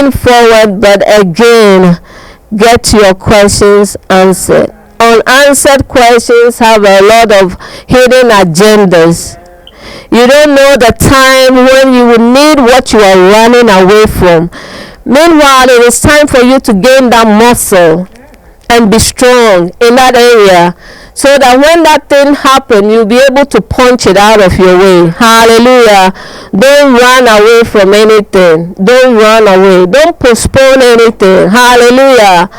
moving forward, but again, get your questions answered. Unanswered questions have a lot of hidden agendas. You don't know the time when you will need what you are running away from. Meanwhile, it is time for you to gain that muscle and be strong in that area, so that when that thing happens, you'll be able to punch it out of your way. Hallelujah. Don't run away from anything. Don't run away. Don't postpone anything. Hallelujah.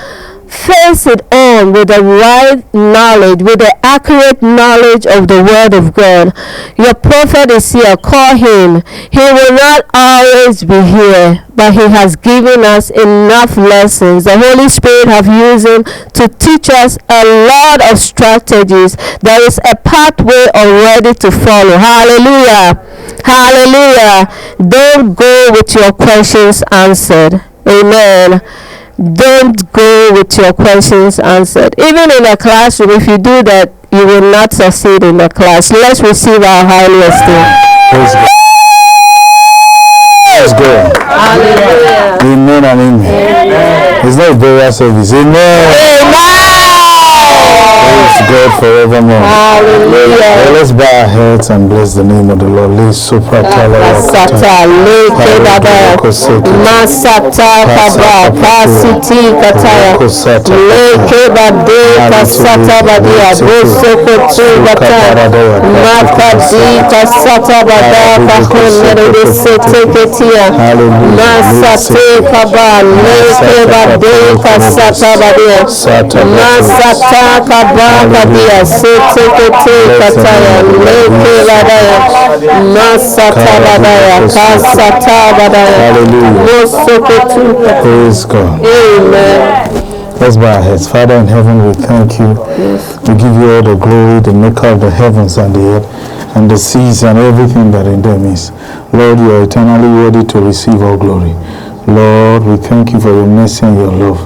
Face it on with the right knowledge, with the accurate knowledge of the Word of God. Your prophet is here. Call him. He will not always be here, but he has given us enough lessons. The Holy Spirit have used him to teach us a lot of strategies. There is a pathway already to follow. Hallelujah. Hallelujah. Don't go with your questions answered. Amen. Don't go with your questions answered. Even in a classroom, if you do that, you will not succeed in the class. Let's receive our highly esteemed. Let's go. Hallelujah. Amen and amen. Amen. It's not a burial service. Amen. Amen. Praise God forevermore. Hallelujah. Well, let's bow our heads and bless the name of the Lord. Masata leke baba masata kaba pasiti kataya leke bade kasata badia bosoko tu bataya makadi kasata bada kahonere desete ketia masate kaba leke bade kasata badia masata kaba kadia sete kete kataya leke badaya masata badaya kasata badaya. Hallelujah. Praise God. Amen. Let's bow our heads. Father in heaven, we thank you. We give you all the glory, the maker of the heavens and the earth, and the seas and everything that in them is. Lord, you are eternally worthy to receive all glory. Lord, we thank you for your mercy and your love.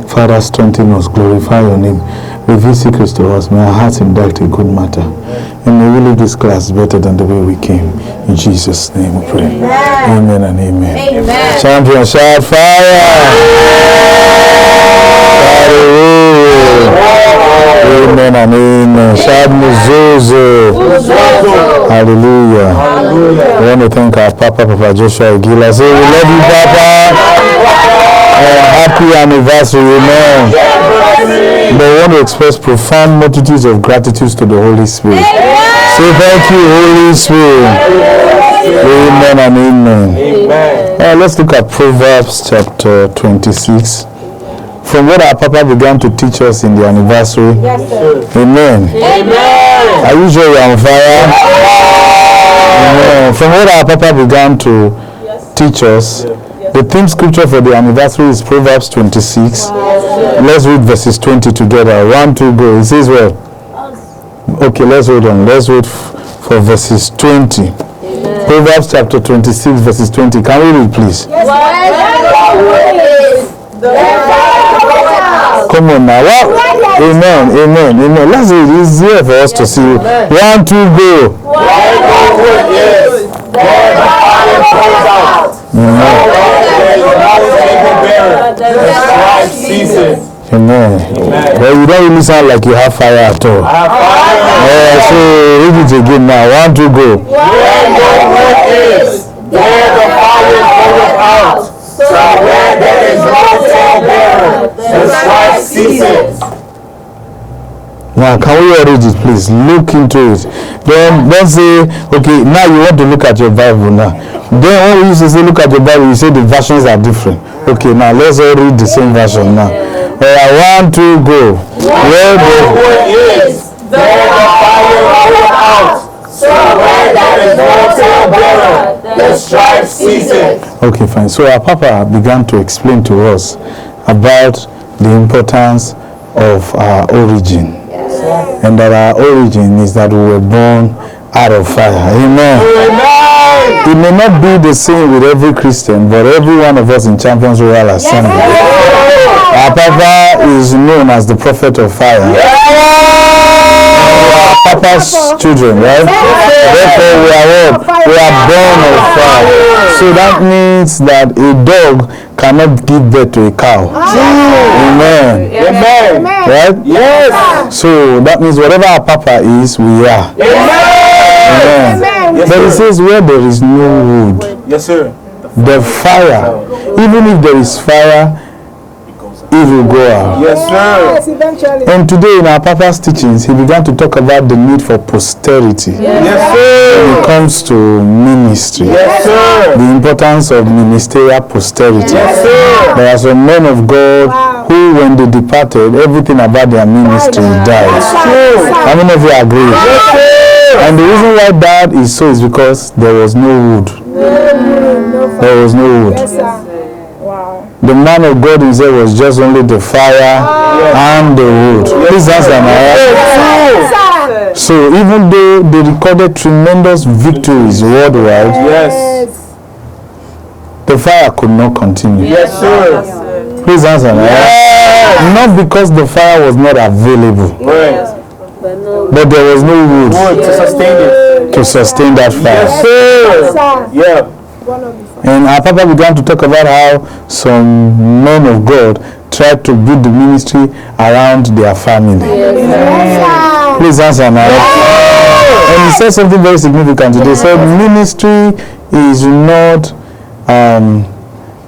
Father, strengthen us, glorify your name. Reveal secrets to us. May our hearts induct a good matter. And may we leave this class better than the way we came. In Jesus' name we pray. Amen and amen. Amen. Champion, shout fire! Hallelujah. Amen and amen. Shout Muzuzu. Hallelujah. Hallelujah. We want to thank our Papa Joshua Igila. Say, we love you, Papa. Happy anniversary, amen. But we want to express profound multitudes of gratitude to the Holy Spirit. Say thank you, Holy Spirit. Amen and amen. Amen. Let's look at Proverbs chapter 26. From what our Papa began to teach us in the anniversary. Yes, sir. Amen. Amen. Are you sure you're on fire? Amen. From what our Papa began to teach us, the theme scripture for the anniversary is Proverbs 26. Let's read verses 20 together. 1, 2, go. It says what? Okay, let's hold on. Let's wait for verses 20. Amen. Proverbs chapter 26, verses 20. Can we read, please? Yes. Come on now. What? Amen, amen, amen. Let's read. It's here for us to see. 1, 2, go. Amen. Well, you don't really sound like you have fire at all. So read it again now. 1, 2, go. Where no wood is, there the fire goeth out. So where there is no talebearer, the strife ceases. Now, can we all read it, please? Look into it. Then don't say, okay, now you want to look at your Bible now. Then when we used to say, look at your Bible, you say the versions are different. Okay, now let's all read the same version now. Alright, 1, 2, go. Where the wood is, there the fire goeth out. So where there is no talebearer, the strife ceases. Okay, fine. So our Papa began to explain to us about the importance of our origin. And that our origin is that we were born out of fire. Amen. Amen. It may not be the same with every Christian, but every one of us in Champions Royal Assembly, our Papa is known as the prophet of fire. Our Papa's children, right? Therefore, we are what? We are born of fire. So that means that a dog cannot give birth to a cow. Amen. Amen. Right? Yes. So that means whatever our papa is, we are. Amen. Amen. Yes, But it says where there is no wood, yes, sir. the fire, even if there is fire, it will go out. Yes, sir. Yes, eventually. And today in our papa's teachings, he began to talk about the need for posterity Yes, sir. when it comes to ministry. Yes, sir. The importance of ministerial posterity. Yes, sir. There are some men of God who, when they departed, everything about their ministry died. True. How many of you agree? Yes, sir. And the reason why that is so is because there was no wood. There was no wood. Yes, sir. Wow. The man of God himself was just only the fire and the wood. Please answer my Yes, sir. So even though they recorded tremendous victories worldwide, Yes. the fire could not continue. Yes, sir. Please answer me. Not because the fire was not available, Right. but there was no wood Wood to sustain it. to sustain that fire. Yes, sir. Sir. Yeah. One of the And our papa began to talk about how some men of God tried to build the ministry around their family. Please answer now. And he said something very significant today. He said ministry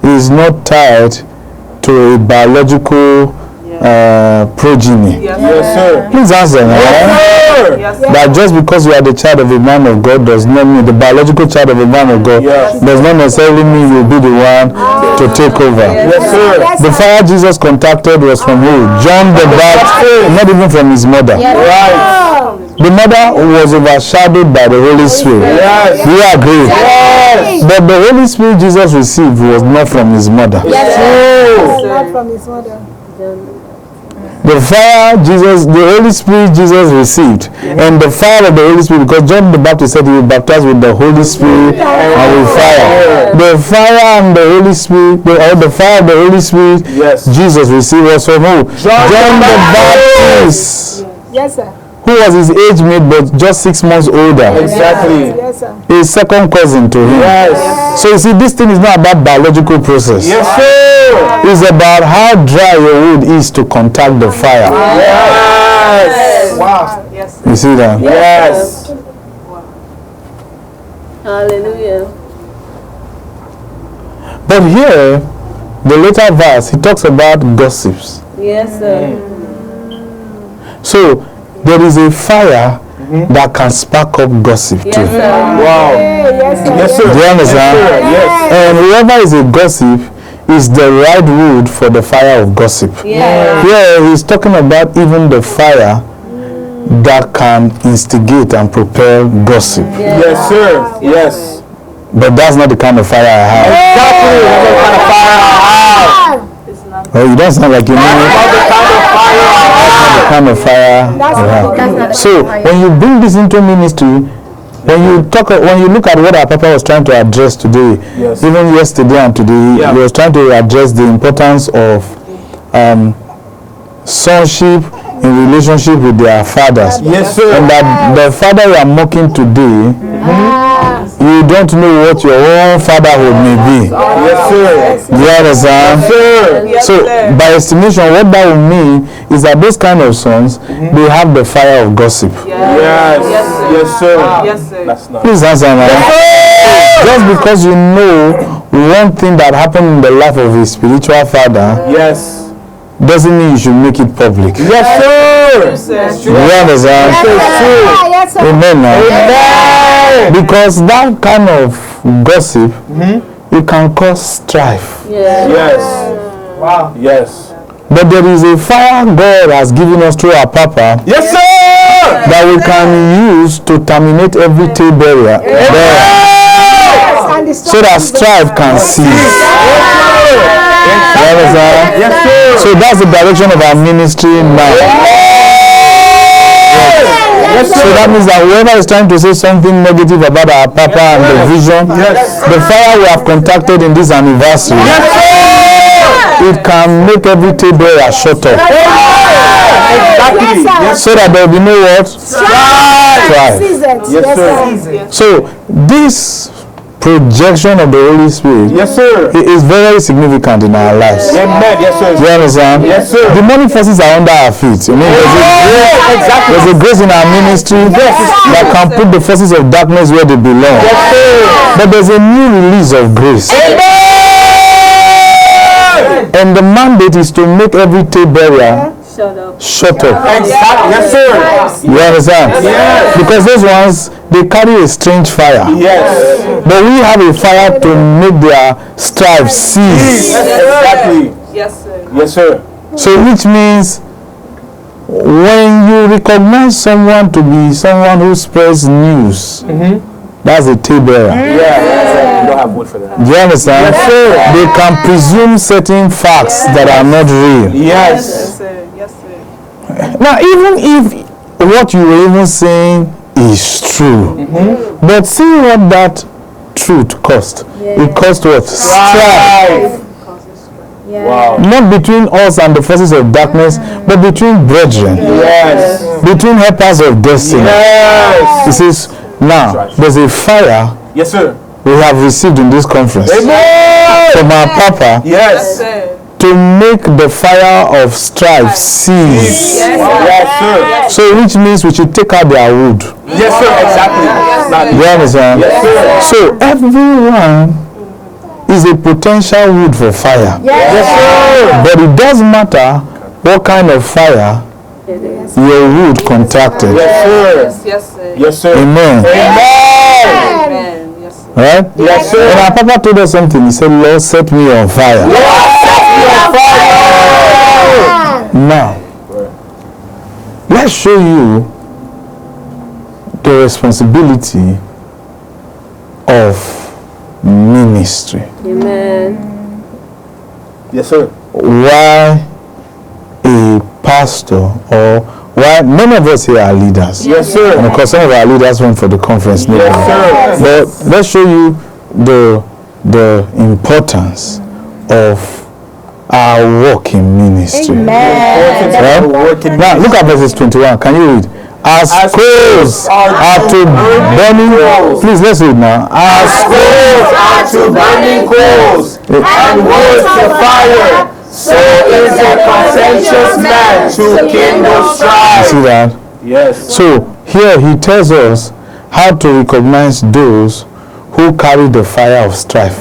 is not tied to a biological progeny. Yes, sir. Please answer now. That just because you are the child of a man of God does not mean the biological child of a man of God Yes. does not necessarily mean you'll be the one to take over. Yes, sir. The fire Jesus contacted was from who? John the Baptist, not even from his mother. Right. The mother was overshadowed by the Holy Spirit. Yes. We agree. Yes. But the Holy Spirit Jesus received was not from his mother. True. not from his mother. The fire the Holy Spirit Jesus received, and the fire of the Holy Spirit, because John the Baptist said he will baptize with the Holy Spirit and with fire. The fire and the Holy Spirit, the fire of the Holy Spirit, Yes. Jesus received was from who? John the Baptist, Yes, sir. who was his age mate but just 6 months older. Exactly. Yes, sir. A second cousin to him. Yes. So you see, this thing is not about biological process. Yes, sir. It's about how dry your wood is to contact the fire. Yes. Wow. You see that? Yes. Hallelujah. But here, the later verse, he talks about gossips. Yes, sir. So there is a fire that can spark up gossip too. Yes, sir. Wow. Yes, sir. Yes, sir. Do you understand? Yes. And whoever is a gossip is the right wood for the fire of gossip. Yeah. Here he's talking about even the fire that can instigate and propel gossip. Yes, sir. Yes. But that's not the kind of fire I have. Exactly. What kind of fire I have. Oh, you don't sound like you know What the kind of fire you have. So when you bring this into ministry, when you look at what our papa was trying to address today, Yes. even yesterday and today, Yeah. he was trying to address the importance of sonship in relationship with their fathers. Yes, sir. And that the father you are mocking today, you don't know what your own fatherhood may be. Yes, sir. You understand? Sir. So, by estimation, what that will mean is that those kind of sons, they have the fire of gossip. Yes. Yes, sir. Yes, sir. That's not. Please answer me. Just because you know one thing that happened in the life of a spiritual father Yes. doesn't mean you should make it public. Yes, sir. Yes, You understand? Yes, sir. Amen. Now. Amen. Because that kind of gossip, it can cause strife. Yes. Wow. Yes. But there is a fire God has given us through our Papa Yes, sir. that we can use to terminate every tail barrier there, so that strife can cease. You understand? Yes, sir. So that's the direction of our ministry now. Yes, So sir. that means that whoever is trying to say something negative about our Papa and the vision, the fire we have contacted in this anniversary, it can make every tail barrier shut up. Exactly. Yes, So that there will be no what? Strife. Yes, sir. Yes, sir. So this projection of the Holy Spirit Yes, sir. is very significant in our lives. Amen. Yes, sir. Do you understand? Yes, sir. Demonic forces are under our feet. You know, there's a grace in our ministry that can put the forces of darkness where they belong. Yes, sir. But there's a new release of grace. And the mandate is to make every tape barrier shut up. Exactly. Yes, sir. You understand? Yes. Because those ones, they carry a strange fire. Yes. But we have a fire to make their strife cease. Exactly. Yes, sir. Yes, sir. So which means when you recognize someone to be someone who spreads news, that's a tape bearer. Yeah. You don't have wood for that. Do you understand? Yes, sir. They can presume certain facts that are not real. Yes. Yes, sir. Yes, sir. Now, even if what you were even saying is true, but see what that truth cost. It cost what? Strife. Wow. Not between us and the forces of darkness, but between brethren, Yes. between helpers of destiny. Yes. He says, now, there's a fire Yes, sir. we have received in this conference Amen. from our Papa Yes. Sir. to make the fire of strife cease. Yes, sir. So which means we should take out their wood. Yes, sir. Exactly. You understand? Yes, sir. So everyone is a potential wood for fire. Yes, sir. But it doesn't matter what kind of fire your wood contracted. Yes, sir. Yes, sir. Yes, sir. Amen. Amen. Amen. Yes, sir. Right? Yes, sir. And our Papa told us something. He said, Lord, set me on fire. Now, let's show you the responsibility of ministry. Amen. Yes, sir. Why a pastor, or why many of us here are leaders. Yes, sir. And of course, some of our leaders went for the conference. Yes, sir. But let's show you the importance of our work in ministry. Right? Now, look at verses 21. Can you read? As coals are to burning coals. Please, let's read now. As Coals are to burning coals, and wood to fire. So is a contentious man to kindle you strife. see that? Yes. So here he tells us how to recognize those who carry the fire of strife.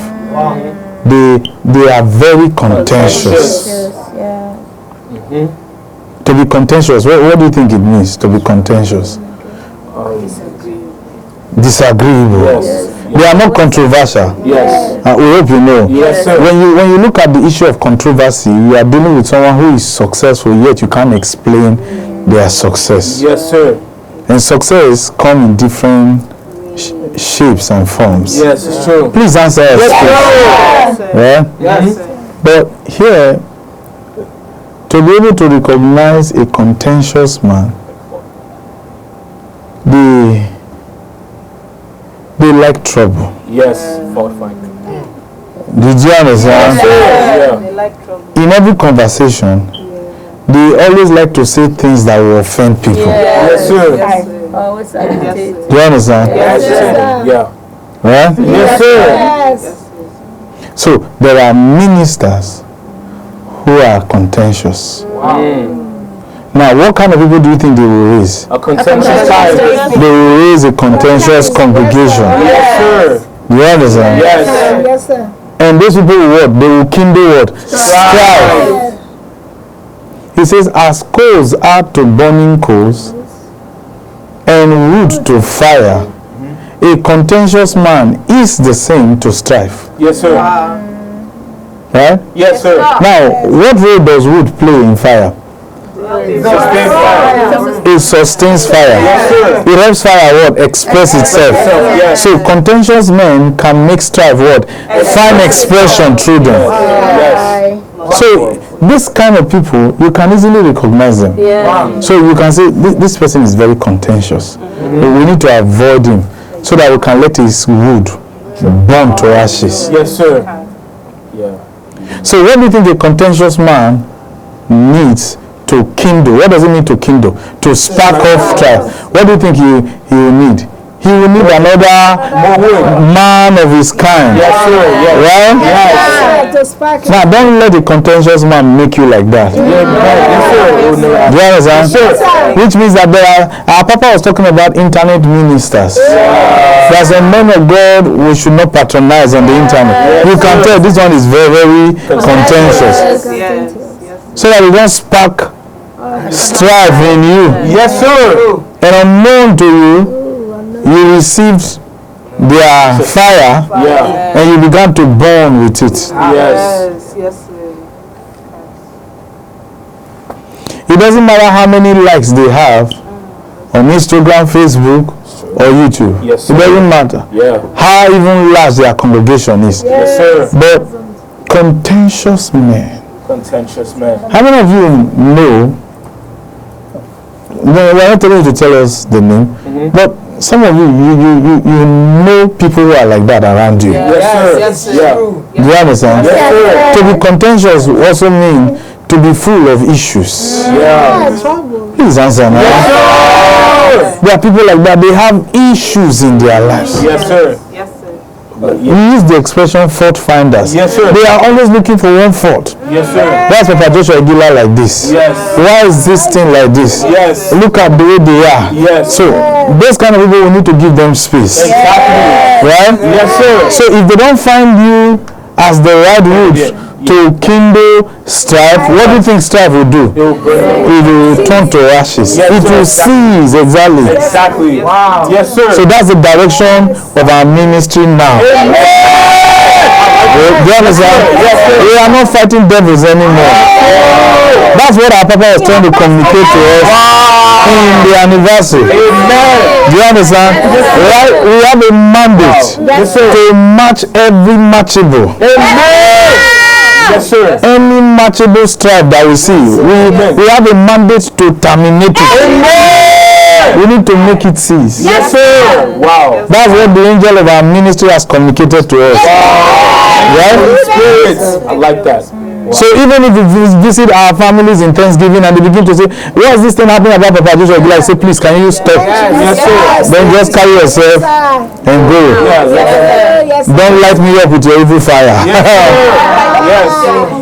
They are very contentious. To be contentious, what do you think it means to be contentious? Disagreeable. Yes. They are not controversial. Yes. We hope you know. Yes, sir. When you look at the issue of controversy, you are dealing with someone who is successful, yet you can't explain their success. Yes, sir. And success come in different shapes and forms. Yes, it's true. Please answer us. Yes, please. Yeah? Yes. But here, to be able to recognize a contentious man, they like trouble. Yes. Fault finding. Did you understand? Yeah. They like trouble. In every conversation, they always like to say things that will offend people. Yes, sir. Yes, sir. Always Yes, agitate. sir. Do you understand? Yes, sir. Yeah. Right? Yes, sir. So there are ministers who are contentious. Now, what kind of people do you think they will raise? A contentious time. They will raise a contentious congregation. Yes, sir. Do you understand? Yes. Yes, sir. And those people will what? They will kindle what? Strife. He says, as coals are to burning coals, and wood to fire, a contentious man is the same to strife. Yes, sir. Right? Yes, sir. Now, what role does wood play in fire? Sustain fire. It sustains fire. sir. It helps fire what? Express itself. Yes. So contentious men can make strife what? Find expression through them. Yes. So this kind of people, you can easily recognize them. Yeah. So you can say this person is very contentious. We need to avoid him so that we can let his wood burn to ashes. Yes, sir. Yeah. So what do you think a contentious man needs to kindle? What does it mean to kindle? To spark off strife. What do you think he will need? he will need another man of his kind. Yes, sir. Yes. Right? Yes. Now, don't let the contentious man make you like that. Yes, sir. Do you understand? Which means that our Papa was talking about internet ministers. There's a man of God we should not patronize on the internet. You can tell this one is very, very contentious. Yes. So that it don't spark strife in you. Yes, sir. And unknown to you, you received their fire Yeah. and you began to burn with it. Yes. Yes, sir. It doesn't matter how many likes they have on Instagram, Facebook, or YouTube. Yes, sir. It doesn't matter Yeah. how even large their congregation is. Yes, sir. But contentious men. Contentious man. How many of you know? No, we're not telling you to tell us the name, but some of you know people who are like that around you. Yes, sir. Yeah. Do you understand? Yes, sir. To be contentious also means to be full of issues. Yeah. Please answer now. There are people like that, they have issues in their lives. Yes, sir. Yes, sir. We use the expression fault finders. Yes, sir. They are always looking for one fault. Yes, sir. That's Papa Joshua Aguilar like this. Yes. Why is this thing like this? Yes. Look at the way they are. Yes. So, those kind of people, we need to give them space. Exactly. Right? Yes, sir. So, if they don't find you as the right wood to kindle strife, what do you think strife will do? It will burn. It will turn to ashes. Yes, It sir. will cease, exactly. Exactly. Wow. Yes, sir. So that's the direction of our ministry now. Do you understand? We are not fighting devils anymore. That's what our Papa was trying to communicate to us in the anniversary. Amen. Do you understand? Right? We have a mandate to match every matchable. Amen. Yes, sir. Any matchable strife that we see, we have a mandate to terminate it. We need to make it cease. Yes, sir. Wow. That's what the angel of our ministry has communicated to us. Right? Spirit. I like that. So even if we visit our families in Thanksgiving and they begin to say, what is this thing happening about Papa Joshua? Like, say, please, can you stop? Yes, sir. Then just carry yourself and go. Don't light me up with your evil fire. Yes.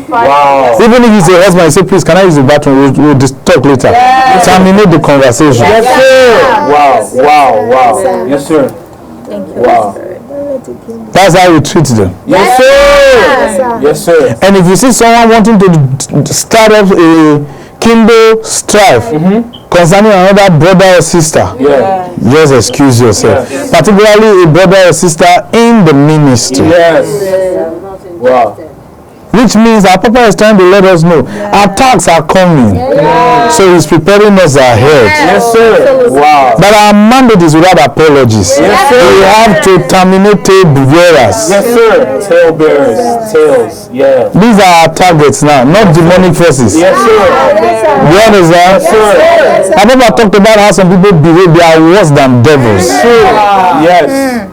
Wow. Even if it's a husband, say, please, can I use the bathroom? We'll just talk later. Terminate the conversation. Yes, sir. Wow. Wow. Wow. Yes, sir. Wow. That's how we treat them. Yes, sir. Yes, sir. And if you see someone wanting to start up a kindle strife concerning another brother or sister, just excuse yourself. Particularly a brother or sister in the ministry. Yes. Wow. Which means our Papa is trying to let us know attacks are coming. So he's preparing us ahead. Yes, sir. Wow. But our mandate is without apologies. Yes, sir. We have to terminate tail bearers. Yes, sir. Tail bearers. Tails. Yeah. These are our targets now, not demonic forces. Yes, sir. You understand? Sir. Our Papa talked about how some people behave, they are worse than devils. Yes.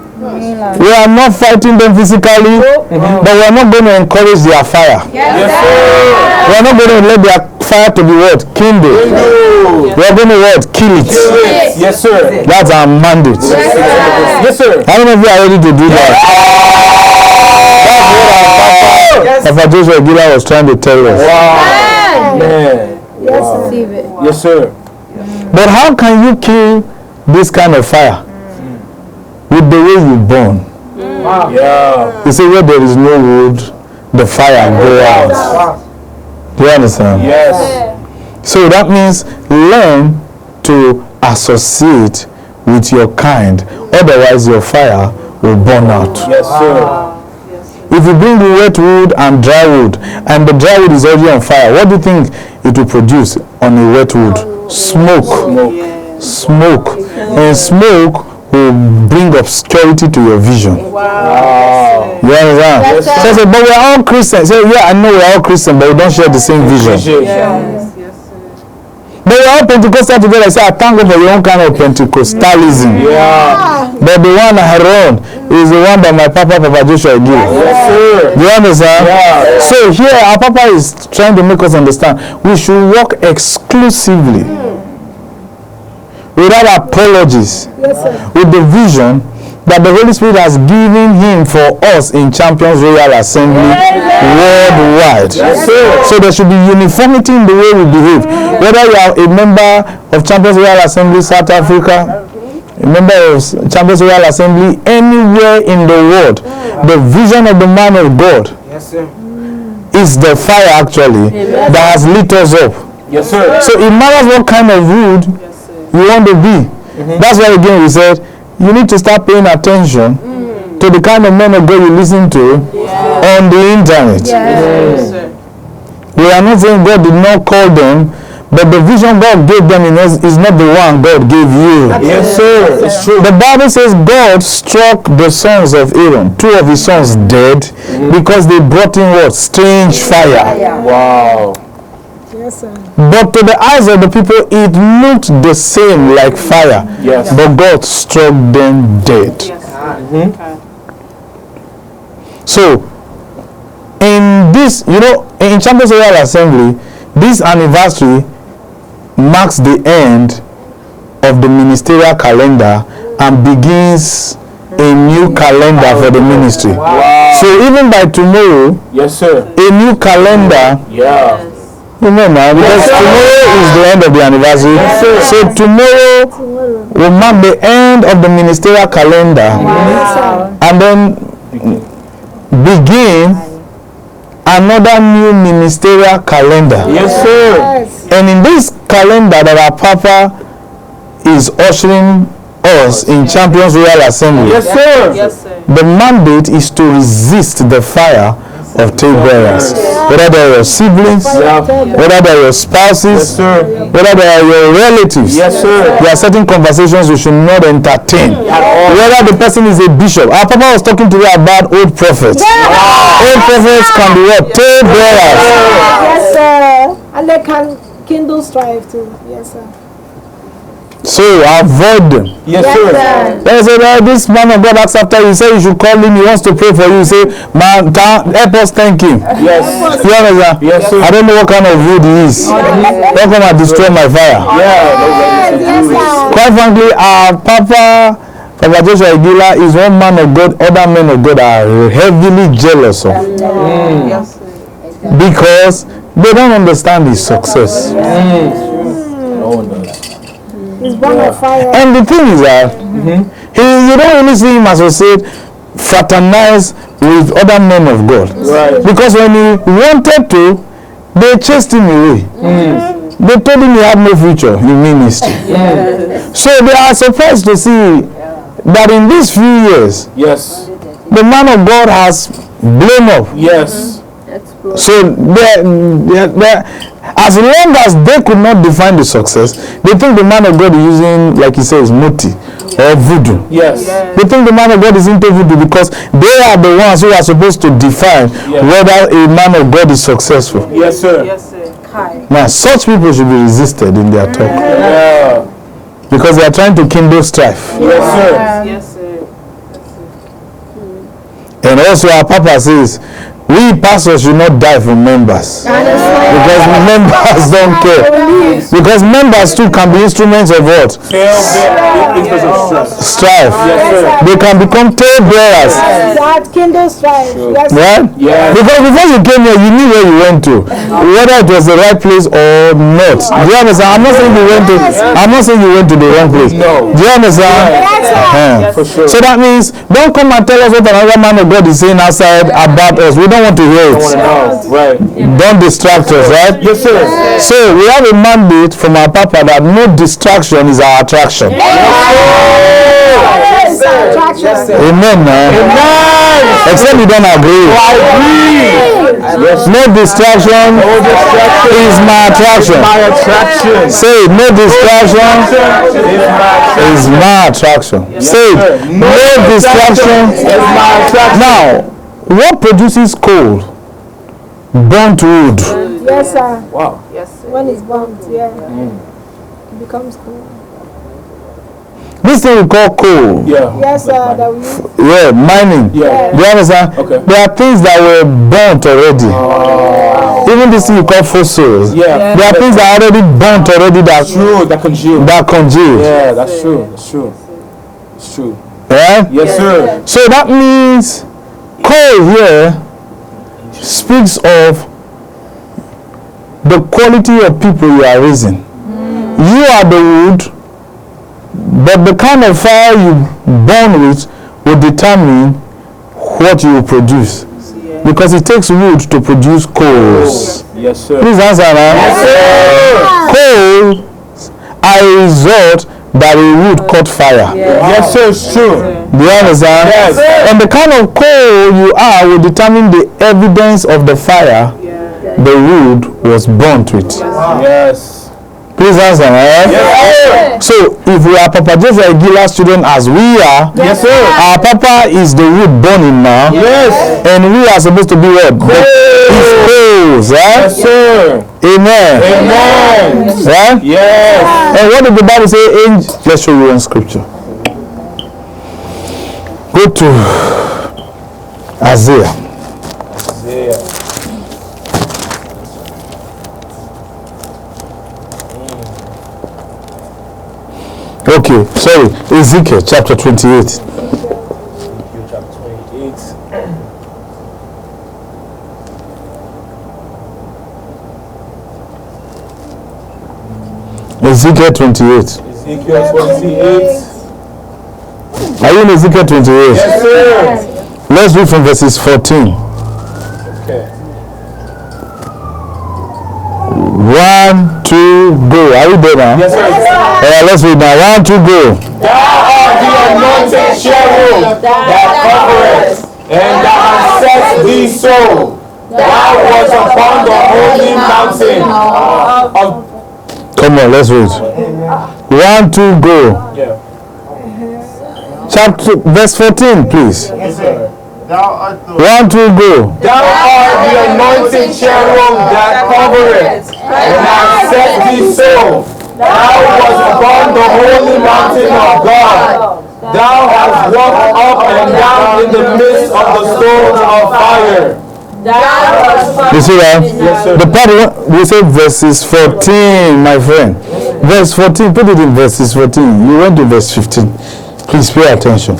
We are not fighting them physically, but we are not going to encourage their fire. Yes, sir. We are not going to let their fire to be what? Kindle. We are going to what? Kill it. Yes, sir. That's our mandate. Yes, sir. How many of you are ready to do that? That's what our Papa Joshua Aguilar was trying to tell us. Wow. Man. Wow. Yes, sir. But how can you kill this kind of fire? With the way you burn. Yeah. You see, where there is no wood, the fire go out. Do you understand? Yes. So that means learn to associate with your kind, otherwise your fire will burn out. Yes, sir. If you bring the wet wood and dry wood, and the dry wood is already on fire, what do you think it will produce on a wet wood? Smoke. Smoke. And smoke will bring obscurity to your vision. Wow. You understand? So I said, but we're all Christians. Say, yeah, I know we're all Christians, but we don't share the same vision. But we're all Pentecostal together. I say, I thank God for your own kind of Pentecostalism. Yeah. But the one I run is the one that my Papa Joshua gave. Yes, sir. Do you understand? Yeah. So here, our Papa is trying to make us understand we should work exclusively without apologies, Yes, sir. with the vision that the Holy Spirit has given him for us in Champions Royal Assembly worldwide. So there should be uniformity in the way we behave. Whether you are a member of Champions Royal Assembly South Africa, a member of Champions Royal Assembly anywhere in the world, the vision of the man of God is the fire actually that has lit us up. Yes, sir. So it matters what kind of road you want to be. That's why again we said you need to start paying attention to the kind of men of God you listen to on the internet. We are not saying God did not call them, but the vision God gave them is not the one God gave you. Yes, sir. It's true. The Bible says God struck the sons of Aaron, 2 of his sons dead, because they brought in what? Strange fire. Wow. Yes, sir. But to the eyes of the people, it looked the same like fire. Yes. But God struck them dead. So, in this, in Champions Royal Assembly, this anniversary marks the end of the ministerial calendar and begins a new calendar for the ministry. Wow. So even by tomorrow, Yes, sir. a new calendar. Yeah. Remember, because tomorrow is the end of the anniversary. So tomorrow will mark the end of the ministerial calendar, and then begin another new ministerial calendar. Yes, sir. Yes. And in this calendar that our Papa is ushering us in Champions Royal Assembly, Yes, sir. Yes, sir. the mandate is to resist the fire of tale-bearers. Whether they are your siblings, whether they are your spouses, Yes, sir. whether they are your relatives, Yes, sir. there are certain conversations you should not entertain. Whether the person is a bishop. Our Papa was talking to you about old prophets. Old prophets can be what? Tale-bearers. Yes, sir. And they can kindle strife too. Yes, sir. So avoid them. Yes, sir. They say that this man of God asks after you, say you should call him, he wants to pray for you. You say, man, help us thank him. Yes. You understand? Yes, sir. I don't know what kind of wood he is. Don't come and destroy my fire. Yeah. Quite frankly, our Papa Joshua Igila is one man of God, other men of God are heavily jealous of. Yes, sir. Because they don't understand his success. No one does. He's born of fire. And the thing is that you don't really see him associate, fraternize with other men of God. Right. Because when he wanted to, they chased him away. They told him he had no future in ministry. So they are surprised to see that in these few years, Yes. the man of God has blown up. Yes. So as long as they could not define the success, they think the man of God is using, like he says, moti or voodoo. Yes. They think the man of God is into voodoo because they are the ones who are supposed to define whether a man of God is successful. Yes, sir. Yes, sir. Kai. Now, such people should be resisted in their talk Yeah. because they are trying to kindle strife. Yes, sir. Yes, sir. And also, our Papa says, we pastors should not die for members because members don't care. Because members too can be instruments of what? Strife. They can become tale-bearers. That kindle strife. Yes, sir. Right? Yeah. Because before you came here, you knew where you went to, whether it was the right place or not. Do you understand? I'm not saying you went to the wrong place. No. Do you understand? For sure. So that means don't come and tell us what another man of God is saying outside about us. We don't want to hear it. No. Right. Don't distract us, right? Yes, sir. So we have a mandate from our Papa that no distraction is our attraction. Yes, sir. Attraction. Amen, man. Except you don't agree. No distraction is my attraction. Say it, no distraction is my attraction. Say it, no distraction is my attraction. Now, what produces coal? Burnt wood. Yes, sir. Wow. Yes, sir. When it's burnt, yeah. It becomes cool. This thing we call coal. Yeah. Yes, sir. That we Yeah, mining. Yeah. Do you understand? Okay. There are things that were burnt already. Even this thing you call fossils. Yeah. There are things that are already burnt already that True, that congealed. that congealed. Yeah, that's true. That's true. It's true. Right? Yes, sir. So that means coal here speaks of the quality of people you are raising. You are the wood, but the kind of fire you burn with will determine what you will produce. Because it takes wood to produce coals. Yes, sir. Please answer now. Yes, sir. Coals are a result that a wood caught fire. Yes, sir. It's true. Do you understand? Yes. And the kind of coal you are will determine the evidence of the fire the wood was burnt with. Yes. Please answer, right? Yes, sir. So, if we are Papa Joe's regular student as we are, Yes, sir. our Papa is the wood burning now. Yes. And we are supposed to be what? His coals, right? Yes, sir. Amen. Amen. Right? Yes. And what did the Bible say? Let's show you one scripture. Go to Isaiah. Okay, sorry. Ezekiel chapter 28. Chapter 28. Ezekiel 28. Ezekiel 28. Are you in Ezekiel 28? Yes, sir. Let's read from verses 14. Okay. 1, 2, go. Are you there now? Yes, sir. Let's read now. 1, 2, go. Thou art the anointed cherub that covereth, and thou hast set thee so. Thou was upon the holy mountain of. Come on, let's read. 1, 2, go. Yeah. Chapter, verse 14, please. Yes, sir. 1, 2, go. Thou art the anointed cherub that covereth, and hast set thee so. Thou was upon the holy mountain of God. Thou hast walked up and down in the midst of the stones of fire. You see that? Yes, sir. The part we say verses 14, my friend. Verse 14, put it in verses 14. You went to verse 15. Please pay attention.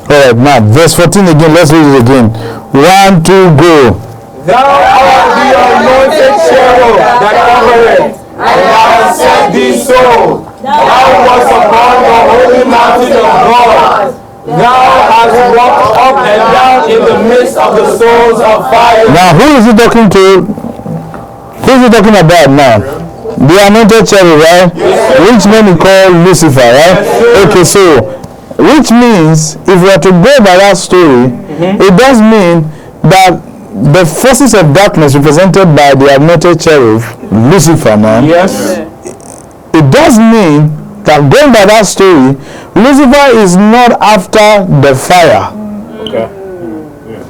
Alright, now verse 14 again. Let's read it again. 1, 2, go. Thou art the anointed cherub that covereth, and thou hast set thee so. Thou was upon the holy mountain of God. Thou hast walked up and down in the midst of the stones of fire. Now, who is he talking to? Who is he talking about now? The anointed cherub, right? Which man he called Lucifer, right? Okay, so, which means, if we are to go by that story, it does mean that the forces of darkness represented by the anointed cherub, Lucifer, man, Yes. it does mean that going by that story, Lucifer is not after the fire. Okay. Yes.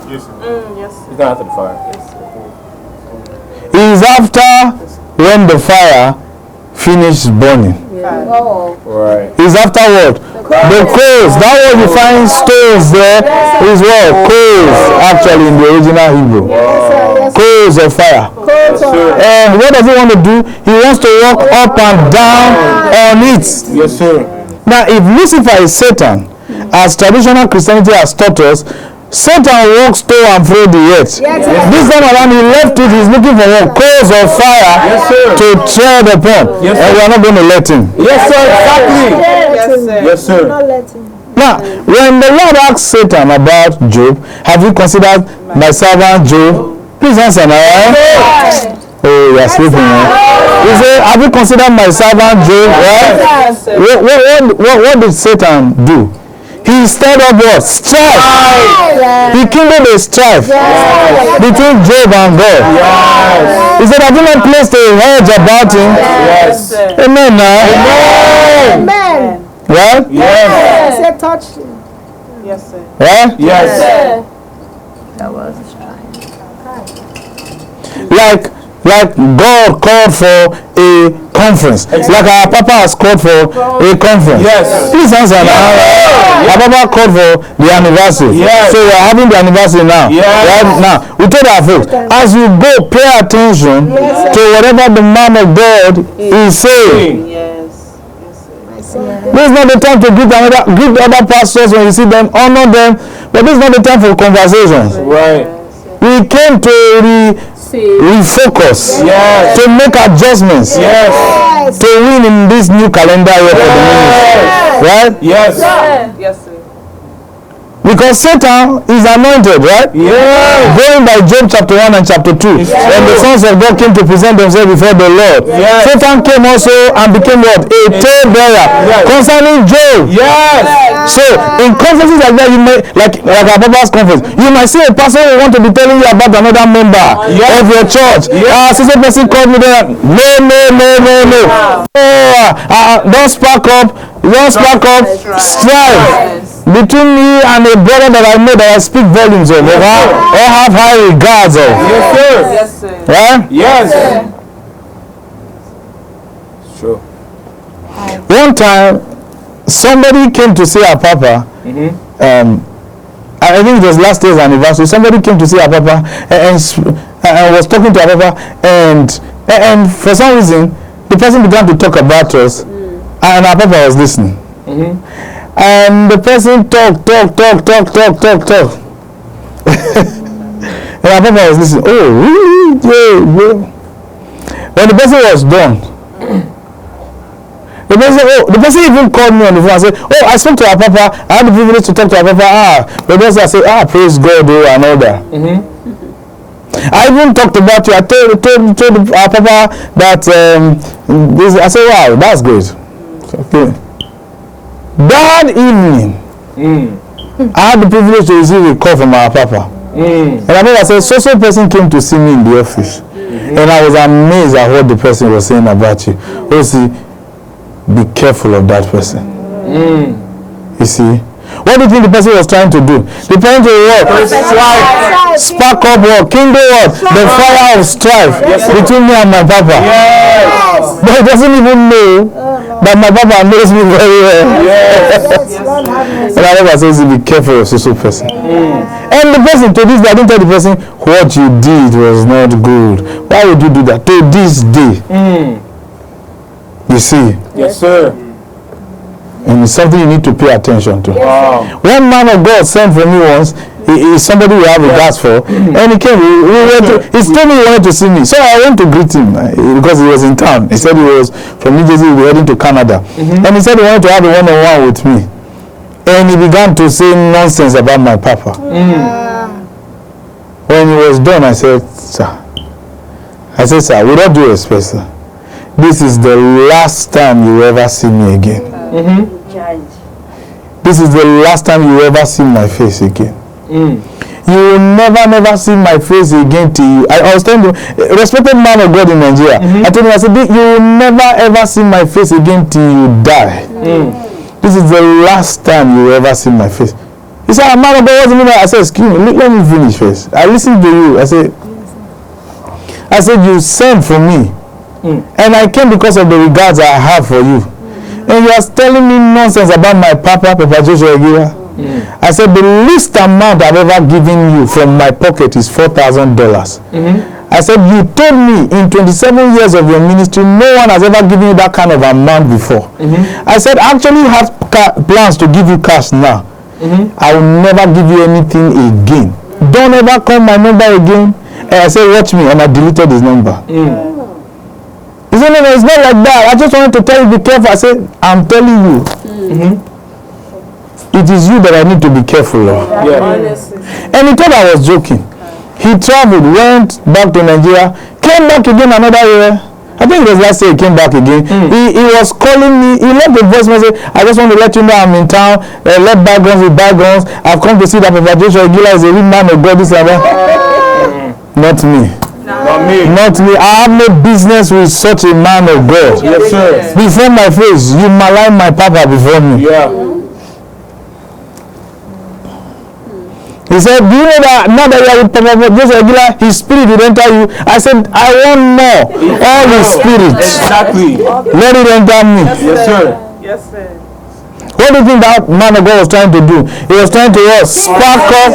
He's not after the fire. He is after when the fire finishes burning. Right. He's after what? The coals. That word you find stones there is what? Coals, actually, in the original Hebrew. Coals of fire. And what does he want to do? He wants to walk up and down on it. Yes, sir. Now, if Lucifer is Satan, as traditional Christianity has taught us, Satan walks to and fro the earth. This time around, he left it. He's looking for what? Coals of fire to tread upon. Yes, and we are not going to let him. Yes, sir. Exactly. Yes, sir. Now, when the Lord asked Satan about Job, have you considered my servant Job? Please answer now. Right? Oh, you are sleeping now. He said, have you considered my servant Job? Right? What did Satan do? He stirred up what? Strife. He kindled a strife between Job and God. He said, have you not placed a hedge about him? Yes. Amen now. Amen. Right? Yes. Say touch him. Right? Yes. Like God called for a conference. Like our Papa has called for a conference. Yes. Please answer now. Our Papa called for the anniversary. Yes. So we are having the anniversary now. Yes. Right now. We told our folks, as you go, pay attention to whatever the man of God is saying. This is not the time to greet other pastors when you see them, honor them, but this is not the time for conversations. Right. We came to refocus, to make adjustments, to win in this new calendar year for the ministry. Right? Yes. Yes, sir. Because Satan is anointed, right? Yes. Going by Job chapter 1 and chapter 2. When the sons of God came to present themselves before the Lord. Yes. Satan came also and became what? A tale-bearer concerning Job. Yes. So in conferences like that, you may, like our Papa's conference, you might see a pastor who want to be telling you about another member of your church. Sister person called me there. No. Don't spark up. Strive between me and a brother that I know that I speak volumes of, or have high regards of. Yes, sir. Yes, sir. Right? Yes. Sure. One time, somebody came to see our Papa. I think it was last year's anniversary. Somebody came to see our Papa and was talking to our Papa, and for some reason, the person began to talk about us, and our Papa was listening. And the person talk. And our Papa was listening. Oh, really? Yeah. When the person was done, the person even called me on the phone and said, oh, I spoke to our Papa. I had the privilege to talk to our Papa. The person said, praise God, and all that. I even talked about you. I told our Papa that I said, wow, that's great. Okay. That evening, I had the privilege to receive a call from our Papa. And our Papa said, so person came to see me in the office. And I was amazed at what the person was saying about you. Oh, see, be careful of that person. You see? What do you think the person was trying to do? The person to what? Spark up what? Kindle what? The fire of strife between me and my Papa. But he doesn't even know that my Papa knows me very well. And I never says, be careful of so person. And the person to this day, I didn't tell the person what you did was not good. Why would you do that? To this day. You see? Yes, sir. And it's something you need to pay attention to. Wow. One man of God sent for me once. He's somebody we have regards for, and he came. He told me he wanted to see me, so I went to greet him because he was in town. He said he was from New Jersey, we were heading to Canada, and he said he wanted to have a one-on-one with me, and he began to say nonsense about my Papa. When he was done, I said, sir, with all due respect, sir, this is the last time you ever see me again. This is the last time you ever see my face again. You will never see my face again till you. I was telling you, a respected man of God in Nigeria. I told him, I said, you will never ever see my face again till you die. This is the last time you will ever see my face. He said, man of God, what's the meaning? I said, excuse me, let me finish first. I listened to you. I said, you sent for me. And I came because of the regards I have for you. And you are telling me nonsense about my Papa Joshua Egira. I said, the least amount I've ever given you from my pocket is $4,000. I said, you told me in 27 years of your ministry, no one has ever given you that kind of amount before. I said, I actually have plans to give you cash now. I will never give you anything again. Don't ever call my number again. And I said, watch me. And I deleted his number. He said, no, it's not like that. I just wanted to tell you, be careful. I said, I'm telling you. It is you that I need to be careful of. And he thought I was joking. He traveled, went back to Nigeria, came back again another year. I think it was last year he came back again. He was calling me. He left a voice message. I just want to let you know I'm in town. Let bygones be bygones. I've come to see that Papa Joshua Egira is a real man of God. This and that. Not me. Not me. I have no business with such a man of God. Yes, sir. Before my face, you malign my Papa before me. Yeah. You He said, do you know that now that you are with Papa just regular, his spirit will enter you? I said, I want more. All his spirit. Exactly. Let it enter me. Yes, sir. Yes, sir. What do you think that man of God was trying to do? He was trying to what? Spark up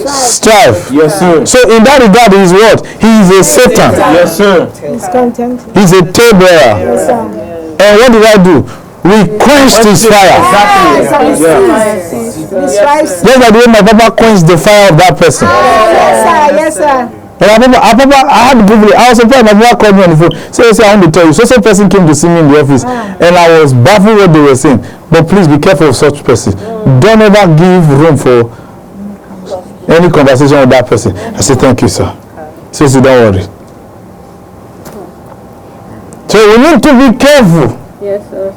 strife. Yes, sir. So in that regard, he is what? He is a Satan. Yes, sir. He's content. He's a tale-bearer. Yes, sir. And what did I do? We quenched his fire. Exactly. Just like the way my papa quenched the fire of that person. Yes, sir. Yes, sir. And I had the privilege. I was surprised. My papa called me on the phone. So I want to tell you. So person came to see me in the office, and I was baffled what they were saying. But please be careful of such person. Don't ever give room for any conversation with that person. I said, thank you, sir. So don't worry. So we need to be careful. Yes, sir.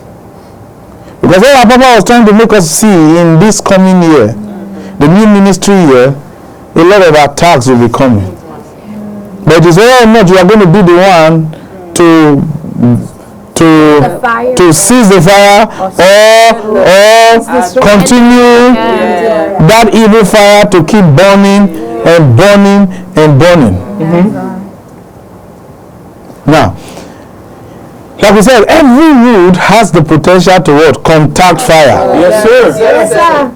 Because what our papa was trying to make us see in this coming year, the new ministry year, a lot of attacks will be coming. But it is whether or not you are going to be the one to seize the fire or continue that evil fire to keep burning and burning and burning. Now, like we said, every wood has the potential to what? Contact fire. Yes, sir. Yes, sir.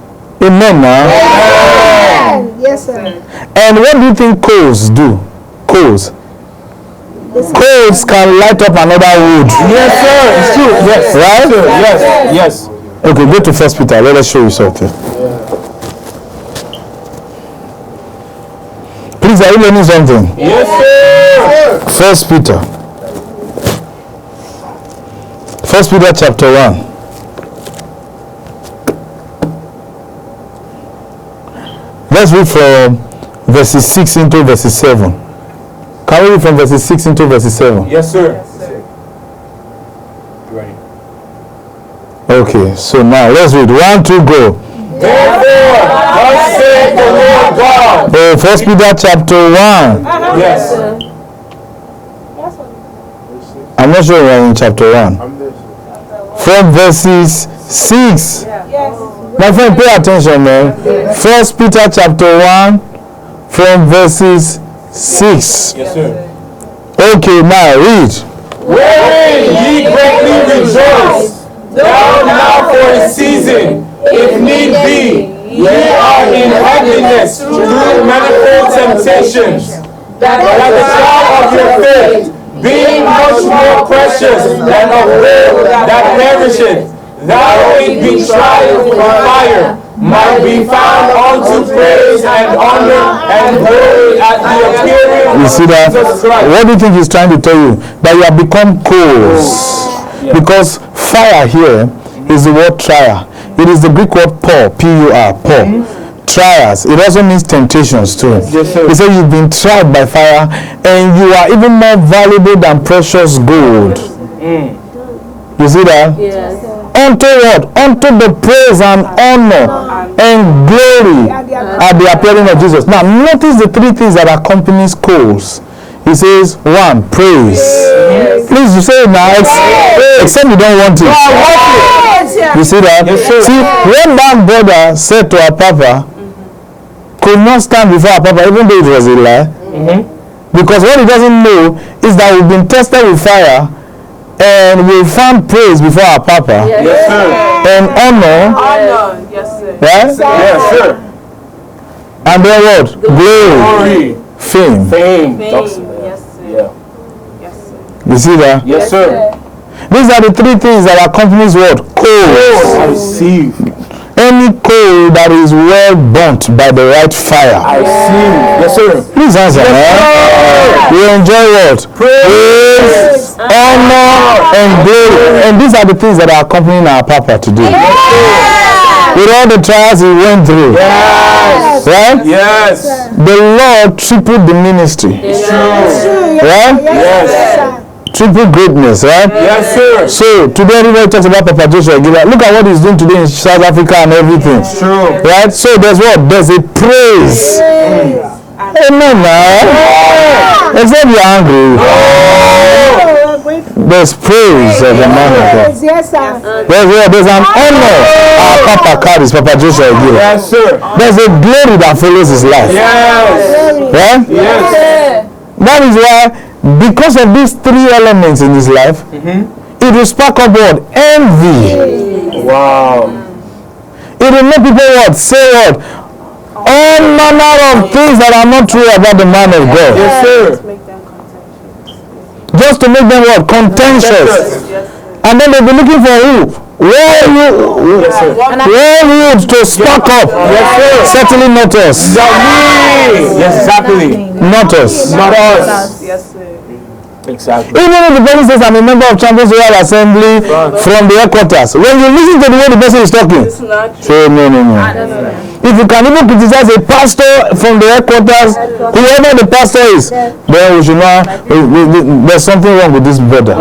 Amen now. Yes, sir. And what do you think coals do? Coals. Coals can light up another wood. Yes, sir. It's true. Yes. Right? Yes. Yes. Okay, go to 1 Peter. Let us show you something. Please, are you learning something? Yes, sir. 1 Peter. 1 Peter chapter 1. Let's read from verses 6 into verses 7. Can we read from verses 6 into verses 7? Yes, sir. Ready. Okay, so now let's read. 1, 2, go. Therefore, thus saith the Lord God. Oh, 1 Peter chapter 1. Yes. I'm not sure we're in chapter 1. From verses 6. My friend, pay attention, man. 1 Peter chapter 1 from verses 6. Yes, sir. Okay, now read. Wherein ye greatly rejoice, though now for a season, if need be, ye are in heaviness through manifold temptations, that the trial of your faith, being much more precious than of gold that perisheth, though it be tried with fire, might be found unto praise and honor and glory at the appearing You see of that? Jesus Christ. What do you think he's trying to tell you? That you have become coals. Because fire here is the word trial. It is the Greek word pour, P-U-R, pour. Trials. It also means temptations too. Yes, sir. He said you've been tried by fire and you are even more valuable than precious gold. You see that? Yes. Unto what? Unto the praise and honor and glory at the appearing of Jesus. Now notice the three things that accompanies coals. He says, 1, praise. Please, you say it now. Except you don't want it. You see that? Yes, sir. See, when that brother said to our papa, could not stand before our papa, even though it was a lie, because what he doesn't know is that we've been tested with fire and we found praise before our papa Yes, sir. and honor, Yes, sir. right? Yes, sir. And then what? Glory, Glory, fame. fame. Yes, sir. Yeah. Yes, sir. You see that? Yes, sir. These are the three things that accompanies what? Coals. I receive. Any coal that is well burnt by the right fire. I receive. Yes, sir. Please answer, man. We enjoy what? Praise, honor, and glory. And these are the things that are accompanying our papa today. With all the trials he went through. Yes. Right? Yes. The Lord tripled the ministry. True. Right? Yes. Triple greatness, right? Yes, sir. So today everybody talks about Papa Joshua Gilead. Look at what he's doing today in South Africa and everything. True. Right? So there's what? There's a praise. Amen, man. Except you're angry. There's praise of the man of God. Yes, sir. There's an honor our Papa carries, Papa Joshua Igiro. Yes, sir. There's a glory that follows his life. Yes. Yeah? Yes. That is why, because of these three elements in his life, it will spark up what? Envy. Wow. It will make people what? Say what? All manner of things that are not true about the man of God. Yes, sir. Just to make them what? Contentious. And then they'll be looking for who? Where you to spark up? Yes, sir. Certainly not us. Yes, exactly. Not us. Not us. Yes, sir. Exactly. Even if the person says, I'm a member of Champions Royal Assembly from the headquarters, when you listen to the way the person is talking, say no. If you can even criticize a pastor from the headquarters, whoever the pastor is, then we should know there's something wrong with this brother.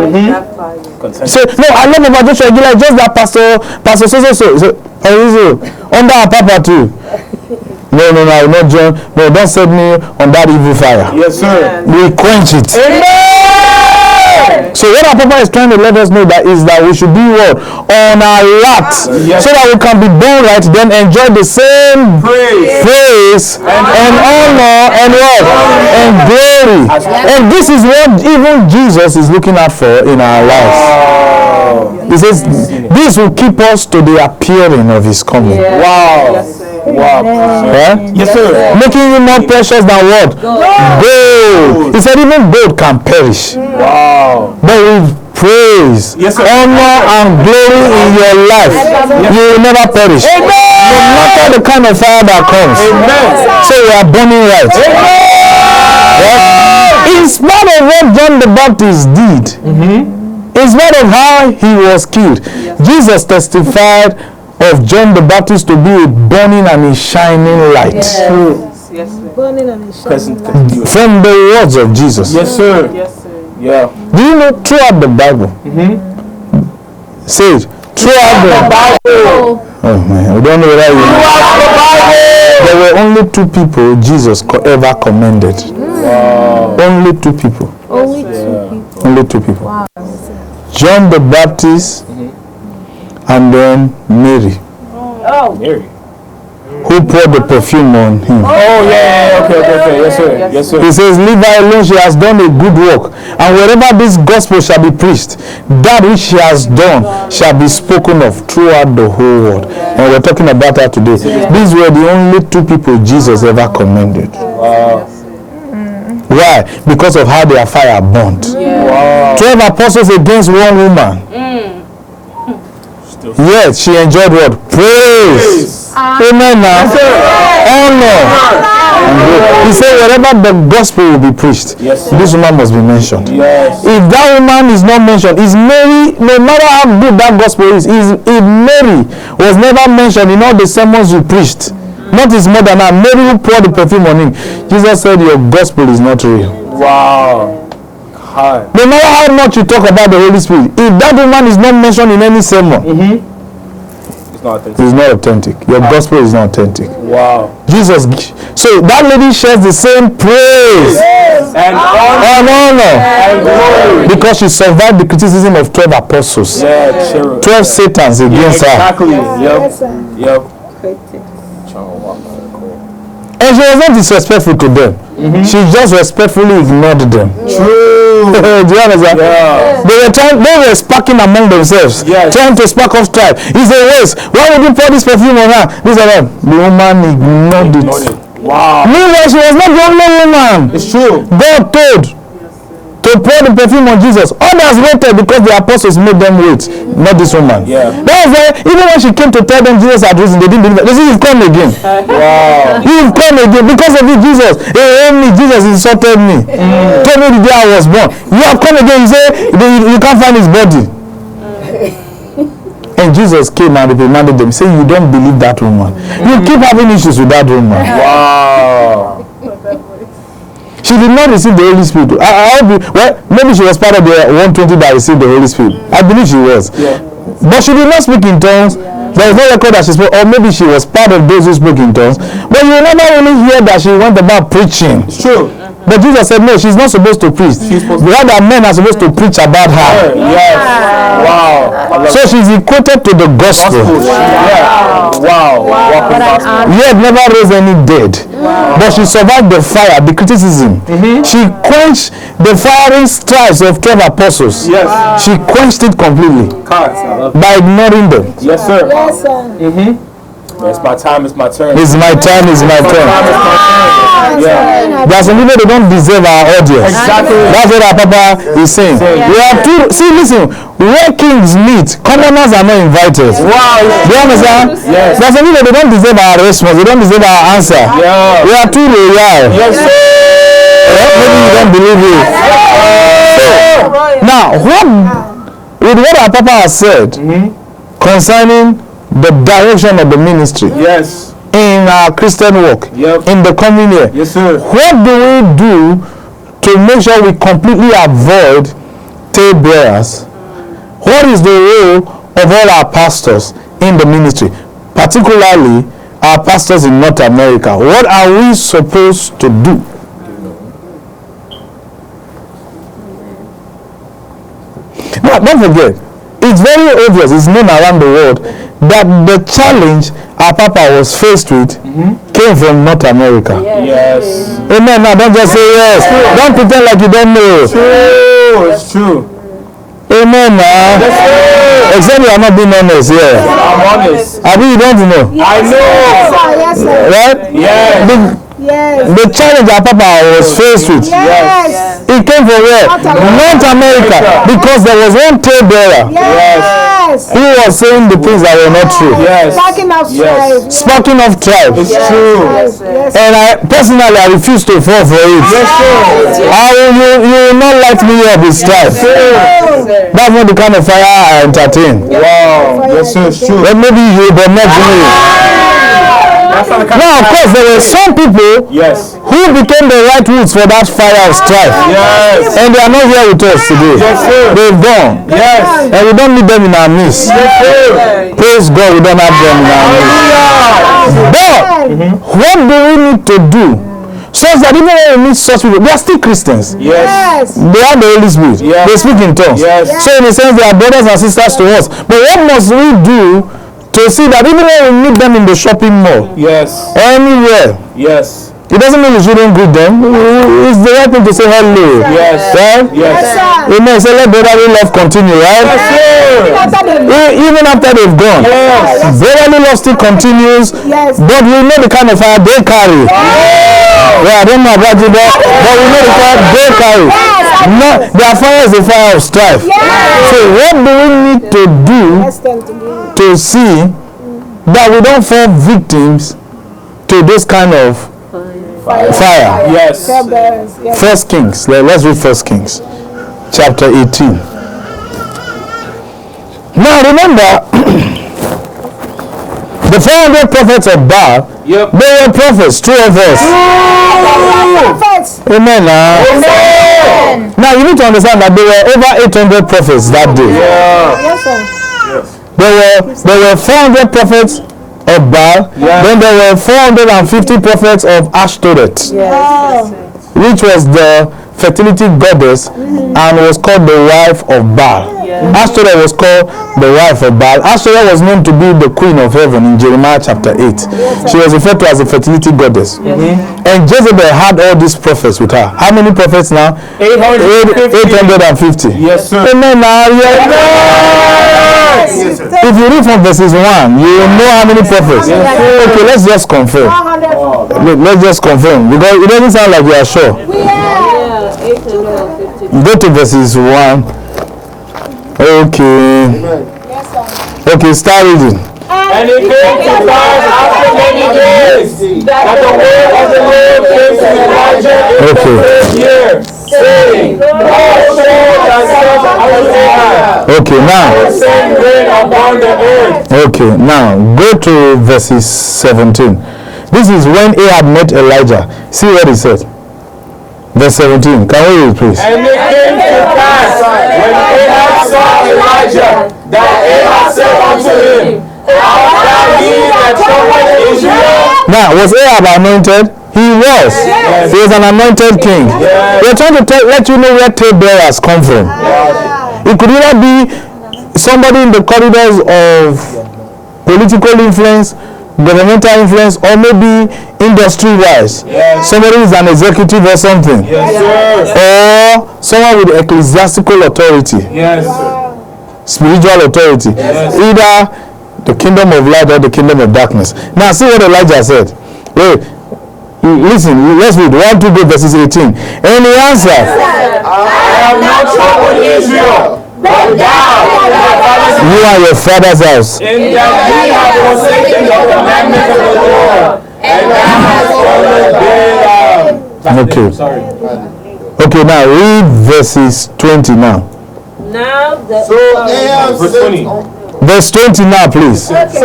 Say, no, I love Papa Joshua Igiro, just that pastor so under our Papa too. No, I will not join. No, don't set me on that evil fire. Yes, sir. We quench it. Amen. So what our Papa is trying to let us know that is that we should be what? On our alert. Yes. So that we can be born right, then enjoy the same praise and honor and what? And glory. And this is what even Jesus is looking out for in our lives. He says, this will keep us to the appearing of his coming. Wow. Wow. Yeah? Yes, sir. Making you more precious than what? Gold. He said even gold can perish. Wow. But with praise, honor and glory in your life, you will never perish. Amen. No matter the kind of fire that comes. Amen. So we are burning right. Yeah? In spite of what John the Baptist did, in spite of how he was killed, Jesus testified of John the Baptist to be a burning and a shining light. Yes, burning and shining light. From the words of Jesus. Yes, sir. Yes, sir. Yeah. Do you know throughout the Bible? Say it. Throughout the Bible. Oh man, we don't know whether you know. There were only two people Jesus ever commended. Wow. Only two people. Only two people. Only two people. Wow. John the Baptist and then Mary. Oh, Mary. Who poured the perfume on him. Oh, yeah. Okay. Yes, sir. Yes, sir. He says, leave her alone, she has done a good work. And wherever this gospel shall be preached, that which she has done shall be spoken of throughout the whole world. And we're talking about her today. These were the only two people Jesus ever commended. Wow. Why? Because of how their fire burnt. Wow. 12 apostles against one woman. Yet she enjoyed what? Praise. Amen now. Honor. He said wherever the gospel will be preached, this woman must be mentioned. Yes. If that woman is not mentioned, is Mary, no matter how good that gospel is, if Mary was never mentioned in all the sermons you preached, not his mother now, Mary who poured the perfume on him, Jesus said your gospel is not real. Wow. Hi. No matter how much you talk about the Holy Spirit, if that woman is not mentioned in any sermon, it's not authentic. It's not authentic. Your gospel is not authentic. Wow. Jesus. So that lady shares the same praise and honor and glory because she survived the criticism of 12 apostles. Yeah, sure. 12 satans against her. Exactly. Yep. And she was not disrespectful to them. She just respectfully ignored them. True. Do you understand? Yeah. They were sparking among themselves, trying to spark off strife. It's a waste. Why would you pour this perfume on her? This and that. The woman ignored it. Wow. Meanwhile, she was not the only woman. It's true. God told to pour the perfume on Jesus. Others waited because the apostles made them wait, not this woman. Yeah. That was why even when she came to tell them Jesus had risen, they didn't believe it. They said, you've come again. Wow. You've come again. Because of it, Jesus insulted me. Told me the day I was born. You have come again. You say you can't find his body. And Jesus came and reprimanded them, saying, you don't believe that woman. You keep having issues with that woman. Wow. She did not receive the Holy Spirit. Maybe she was part of the 120 that received the Holy Spirit. I believe she was. Yeah. But she did not speak in tongues. There is no record that she spoke. Or maybe she was part of those who spoke in tongues. But you will never really hear that she went about preaching. It's true. But Jesus said, no, she's not supposed to preach. Rather, men are supposed to preach about her. Yes. Wow. So she's equated to the gospel. Yeah. Wow. Yet never raised any dead. But she survived the fire, the criticism. She quenched the fiery stripes of 12 apostles. Yes. She quenched it completely by ignoring them. Yes, sir. Yes, sir. It's my time, it's my turn. It's my turn, it's my turn. Yeah. There are some people they don't deserve our audience. Exactly. That's what our Papa is saying. We have to see, listen, where kings meet, commoners are not invited. Wow. Do you understand? Yes. There are some people they don't deserve our response, they don't deserve our answer. Yeah. We are too royal. Yes, sir. Maybe you don't believe it. Now, with what our Papa has said concerning the direction of the ministry Yes. in our Christian work in the coming year, Yes, sir. what do we do to make sure we completely avoid tape bearers? What is the role of all our pastors in the ministry, particularly our pastors in North America? What are we supposed to do? Now, don't forget, it's very obvious, it's known around the world, that the challenge our Papa was faced with came from North America. Yes. Amen. Now, don't just say yes. Don't pretend like you don't know. True. It's true. Amen. Now, except you are not being honest here. I'm honest. I mean, you don't know. I know. Yes, sir. Right? Yeah. Yes. The challenge our Papa was faced with, Yes. it came from where? North America. Because there was one tail bearer Yes. who was saying the things that were not true. Yes. Talking of strife. Speaking of tribes. It's true. Yes. And I personally I refuse to fall for it. Yes, sir. You will not light me up with strife. That's not the kind of fire I entertain. Wow. Yes, sir. It's true. But maybe you, but not me. That's not the kind Now, of course, there were some people Yes. who became the right roots for that fire of strife. Yes. And they are not here with us today. Yes, sir. They've gone. Yes. And we don't need them in our midst. Praise God, we don't have them in our midst. But what do we need to do so that even when we meet such people, they are still Christians? Yes. They have the Holy Spirit. Yes. They speak in tongues. Yes. So in a sense, they are brothers and sisters to us. But what must we do to see that even when we meet them in the shopping mall, Yes. or anywhere, Yes. it doesn't mean we shouldn't greet them. It's the right thing to say hello. Yes. Right? Yes. Amen. So let brotherly love continue, right? Even after they've gone. Yes. Brotherly love still continues. Yes. But we know the kind of fire they carry. Yeah, I don't know about you, but we know the fire they carry. No, their fire is the fire of strife. So what do we need to do to see that we don't fall victims to this kind of fire? Yes. First Kings. Let's read First Kings, chapter 18. Now remember, the 400 prophets of Baal, Yep. they were prophets, two of us. Amen. Now you need to understand that there were over 800 prophets that day. Yeah. Yes, sir. There were 400 prophets of Baal. Yeah. Then there were 450 prophets of Ashtoreth, which was the fertility goddess and was called the wife of Baal. Ashtoreth was called the wife of Baal. Ashtoreth was known to be the queen of heaven in Jeremiah chapter 8. She was referred to as the fertility goddess. And Jezebel had all these prophets with her. How many prophets now? 850. Yes, sir. Amen. Yes, sir. If you read from verses 1, you will know how many prophets. Okay, let's just confirm. Let's just confirm, because it doesn't sound like you are sure. Go to verses 1. Okay. Okay, start reading. And it came to pass after many days that the word of the Lord came to Elijah in the third year, saying, Go show thyself unto Ahab. Okay, now. Send rain upon the earth. Okay, now go to verses 17. This is when Ahab met Elijah. See what he said. Verse 17. Can we read, please? And it came to pass when Ahab saw Elijah that Ahab said unto him, Art thou he that troubleth Israel? Now, was Ahab anointed? He was. Yes. He was an anointed king. Yes. We're trying to let you know where Tabor has come from. It could either be somebody in the corridors of political influence, governmental influence, or maybe industry-wise. Yes. Somebody is an executive or something. Yes, sir. Or someone with ecclesiastical authority, Yes, sir. spiritual authority. Yes. Either the kingdom of light or the kingdom of darkness. Now see what Elijah said. Wait, listen, let's read 1, 2, verses 18. And he answered, I have not troubled Israel, but thou, you and your father's house. in that ye have forsaken the commandments of the Lord, and thou hast followed Balaam. Okay. Sorry. Okay, now read verses 20 now. Now the Verse 20. Verse 20 now, please. 1, 2,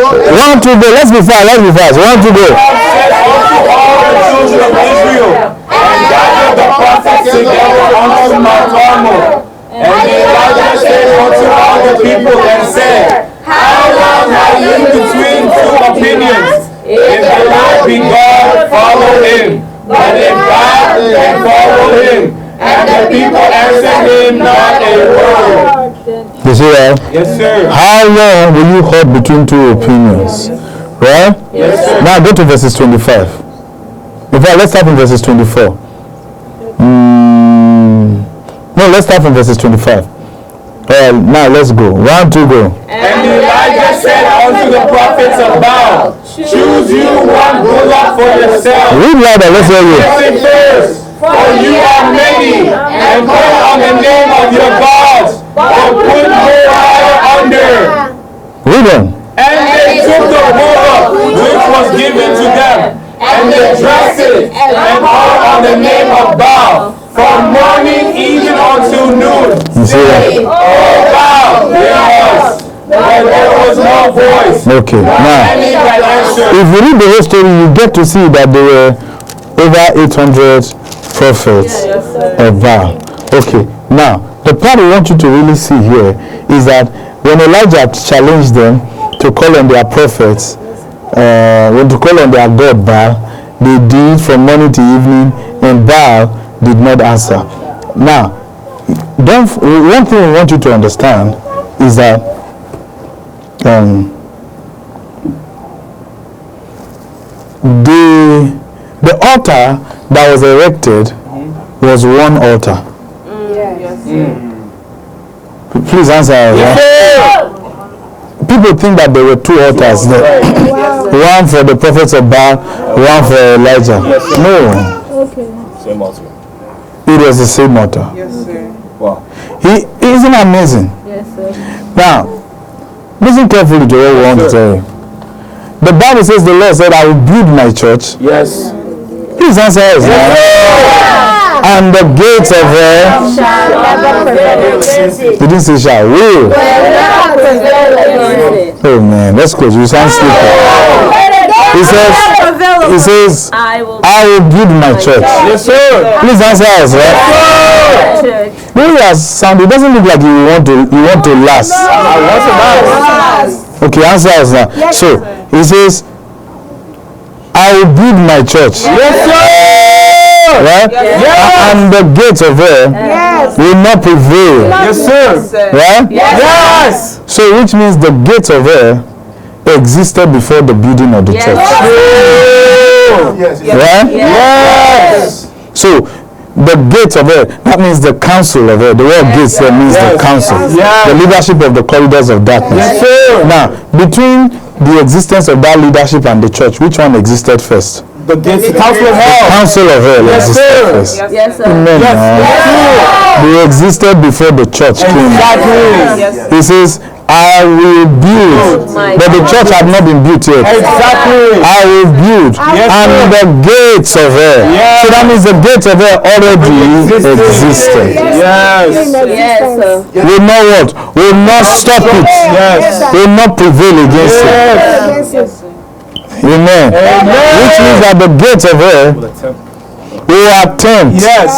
go. Let's be fast. 1, 2, go. Said unto all the children of Israel, and gathered the prophets together unto Mount Carmel. And Elijah said unto all the people and said, how long are you between two opinions? If the Lord be God, follow him. But if God, then follow him. And the people answered him not a word. You see that? Yes, sir. How long will you hold between two opinions? Right? Yes, sir. Now go to verses 25. In fact, let's start from verses 24. No, let's start from verses 25. Now let's go. 1, 2, go. And Elijah said unto the prophets of Baal, choose you one bullock for yourself. Read louder, let's hear you. Listen first, for you are many, and call on the name of your gods, but put Uriah under. Read on. And they took the bullock which was given to them, and they dressed it, and called on the name of Baal, from morning even until noon. You see that? Oh Baal, hear us. But there was no voice. Okay, now Any that answered. if you read the whole story, you get to see that there were over 800 prophets of Baal. Okay, now the part I want you to really see here is that when Elijah challenged them to call on their prophets, when to call on their god Baal, they did from morning to evening, and Baal did not answer. Now, one thing I want you to understand is that the altar that was erected was one altar. Please answer. People think that there were two altars there. One for the prophets of Baal, one for Elijah. No, Same altar. it was the same altar. Wow. Isn't it amazing? yes, sir. Now, listen carefully to what we want to tell you. The Bible says the Lord said, I will build my church. Yes. Please answer us now. And the gates of hell, Shall never prevail against it. you didn't say shall, will. Never prevail against it. Oh man, that's close. You sound sleepy. He says, I will I will build my church. Yes, sir. Please answer us, right? church. The way you sound, it doesn't look like you want to last. I want to last. Okay, answer us now. So he says, I will build my church. Yes, sir. Right? And the gates of hell will not prevail. Yes, sir. Right? Yes. So which means the gates of hell existed before the building of the church. Right? Yes. So the gates of hell, that means the council of hell. The word gates there means the council. Yes. The leadership of the corridors of darkness. Yes, sir. Now, between the existence of that leadership and the church, which one existed first? The council of hell. Council of hell Yes, existed sir. first. Yes, sir. Amen. Yes, They existed before the church came. Exactly. He says, I will build. But the church had not been built yet. Exactly. I will build. Yes, And sir. the gates of hell. Yes. So that means the gates of hell already existed. Yes. Yes, sir. Will not what? Will not stop it. Yes. Will not prevail against it. Yes. Amen. Which means that the gates of hell will attempt. Yes.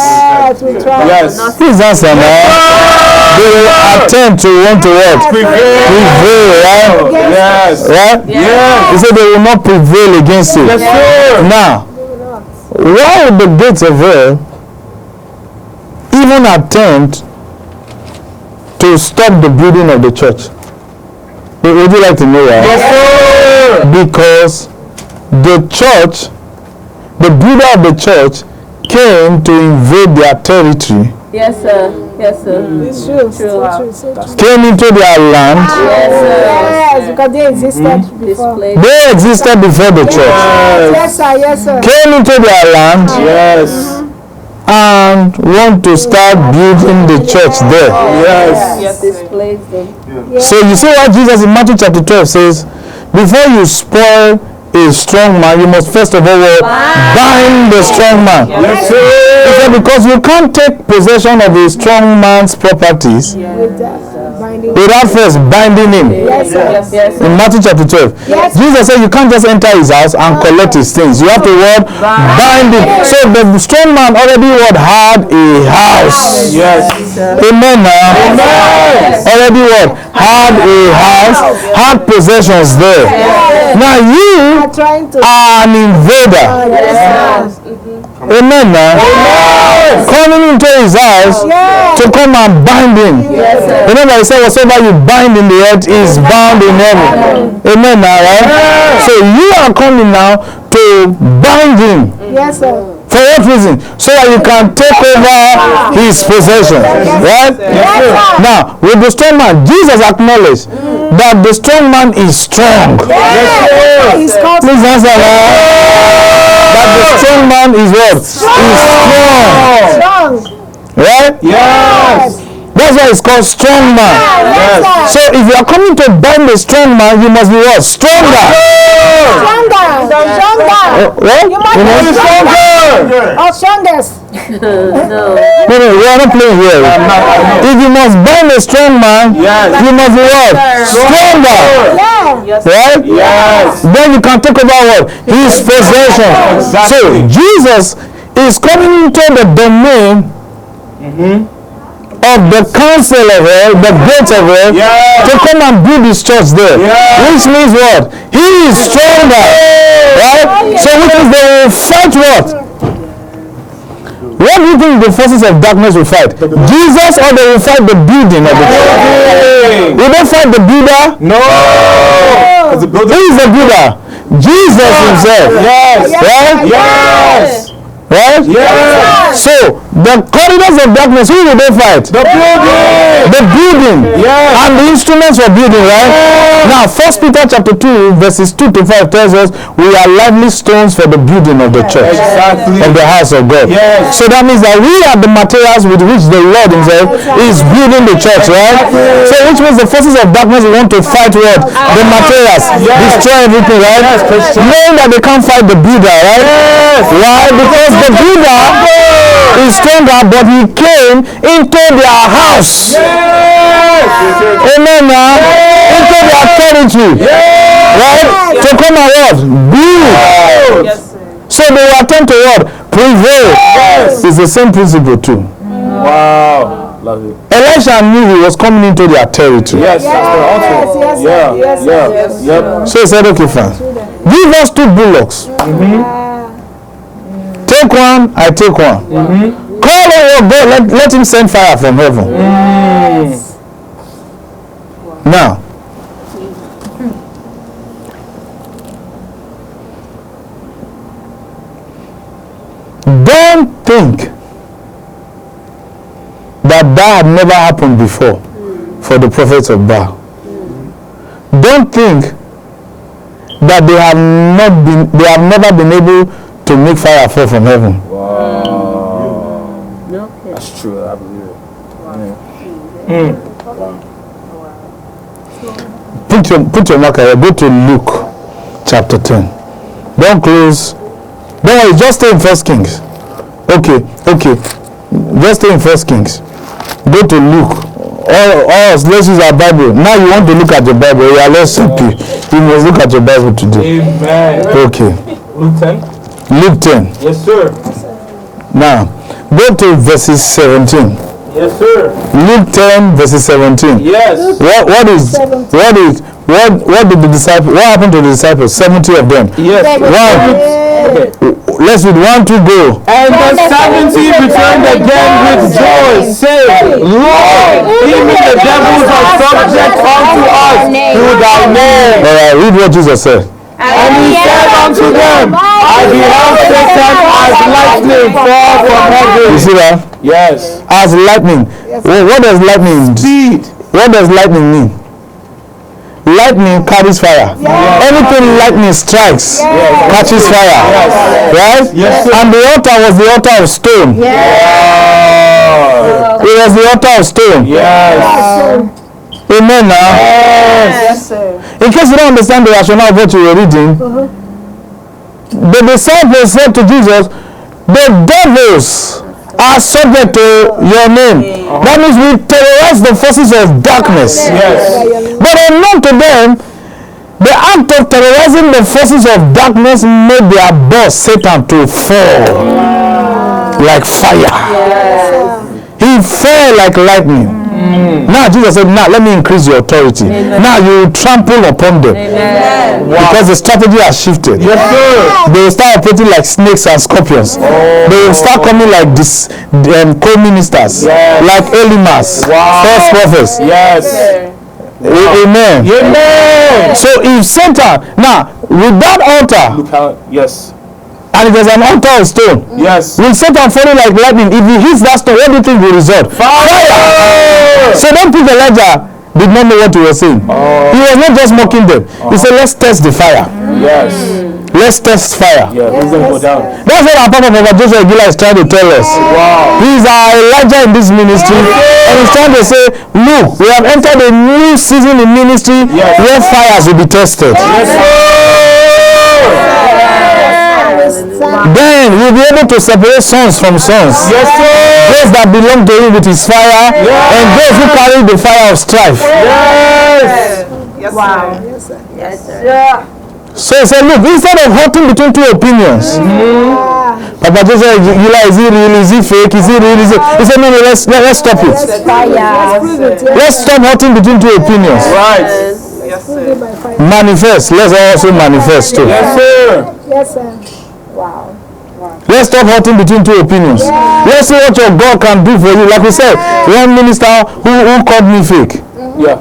Yes. Please answer now. They will attempt to want to what? Prevail, right? Yes. Right? Yes. He said they will not prevail against it. Yes, sir. Now, why would the gates of hell even attempt to stop the building of the church? Would you like to know why? Yes, sir. Because the church, the builder of the church, came to invade their territory. Yes, sir. Yes, sir. It's true. So true. Came into their land. Yes, sir. Yes, because they existed before. Display. They existed before the church. Yes, sir. Yes, sir. Came into their land Yes. and want to start building the church there. Yes. Displays them. So you see why Jesus in Matthew chapter 12 says, before you spoil a strong man, you must first of all bind the strong man. Yes, sir. He said, because you can't take possession of a strong man's properties With binding. without first binding him. Yes, sir. Yes, yes. In Matthew chapter 12, Yes. Jesus said you can't just enter his house and collect his things. You have to bind him. So the strong man already had a house. Yes. Amen. Already had a house, had possessions there. Now you Are trying to. are an invader. Yes, Amen. Coming into his house Yes. to come and bind him. Remember, he said, whatsoever you bind in the earth is bound in heaven. Amen. Right? So you are coming now to bind him. Yes, sir. For what reason? So that you can take over his possession. Right? Yes, sir. Now, with the strong man, Jesus acknowledged that the strong man is strong. Yes. He's called. Please answer that. That the strong man is what? Is strong. Strong. Right? Yes. That's why it's called strong man. Yes, So sir. if you are coming to bind a strong man, you must be what? Stronger. Stronger. Stronger. What? You must be stronger. Or strongest. No, we are not playing here. If you must bind a strong man, you must be what? Stronger. Yeah. Right? Yes. Then you can take over what? His possession. So Jesus is coming into the domain of the council of hell, the gates of hell, to come and build his church there. Which means what? He is stronger. Right? So which means they will fight what? What do you think the forces of darkness will fight? Jesus, or they will fight the building of the church? Will they fight the builder? No. Who is the builder? Jesus himself. Yes. Right? Yes. Right? Yes. So the corridors of darkness, who will they fight? The building. The building. Yes. And the instruments for building, right? Now 1 Peter chapter 2 verses 2 to 5 tells us we are lively stones for the building of the church. Exactly. Of the house of God. Yes. So that means that we are the materials with which the Lord himself is building the church, right? So which means the forces of darkness want to fight what? The materials. Destroy everything, right? Knowing that they can't fight the builder, right? Why? Because the builder is stronger, but he came into their house. Amen. Into their territory. Right? To come and what? Build. So they will attempt to what? Prevail. It's the same principle too. Wow. Love it. Elisha knew he was coming into their territory. Yes. Yes, yes, yes, Yep. So he said, okay, fine. Give us 2 bullocks. Take one, I take one. Call on your God, let him send fire from heaven. Now, don't think that had never happened before for the prophets of Baal. Don't think that they have never been able to make fire fall from heaven. That's true. I believe it. Put your marker here. Go to Luke chapter 10. Don't close. Don't worry, just stay in 1 Kings. Okay. Just stay in 1 Kings. Go to Luke. Let's use our Bible. Now you want to look at your Bible. Yeah, let's help you. You must look at your Bible today. Amen. Okay. Luke 10. Luke 10. Yes, sir. Now, go to verses 17. Yes, sir. Luke 10 verses 17. Yes. What did the disciples, what happened to the disciples? 70 of them. Yes. One. Let's read 1, 2, go. And the 70 returned again with joy, saying, Lord, even the devils are subject unto us through thy name. All right, read what Jesus said. And he said unto them, I beheld Satan as lightning fall from heaven. You see that? Yes. As lightning. What does lightning mean? Speed. What does lightning mean? Lightning carries fire. Anything lightning strikes catches fire. Right? Yes, sir. And the altar was the altar of stone. It was the altar of stone. Yes. Amen now. Yes, sir. In case you don't understand the rationale of what you were reading, the disciples said to Jesus, the devils are subject to your name. That means we terrorize the forces of darkness. Yes. But unknown to them, the act of terrorizing the forces of darkness made their boss Satan to fall like fire. He fell like lightning. Now Jesus said, now let me increase your authority. Now you trample upon them. Because the strategy has shifted. Yes, sir. They will start operating like snakes and scorpions. They will start coming like this co-ministers, like Elimas, false prophets. Yes. Amen. Amen. So if Satan, now with that altar, Look how, yes. and if there's an altar of stone, Yes. will Satan falling like lightning? If he hits that stone, what do you think will result? Fire! So don't think Elijah did not know what he was saying. He was not just mocking them. He said, let's test the fire. Yes. Let's test fire. Yeah, who's going to go down? That's what our Papa Joshua Egila is trying to tell us. Wow. He's our Elijah in this ministry. And he's trying to say, look, we have entered a new season in ministry where fires will be tested. Yes, sir. Then we'll be able to separate sons from sons. Yes, sir. Those that belong to him with his fire, and those who carry the fire of strife. Yes. Wow. Yes, sir. So he said, look, instead of hurting between two opinions, Papa Joseph, is he real? Is he fake? Is he real? Is he... He said, no, let's stop it. Let's stop hurting between two opinions. Right. Manifest. Let's also manifest too. Yes, sir. Yes, sir. Wow. Let's stop hurting between two opinions. Let's see what your God can do for you. Like we said, one minister who called me fake. Yeah.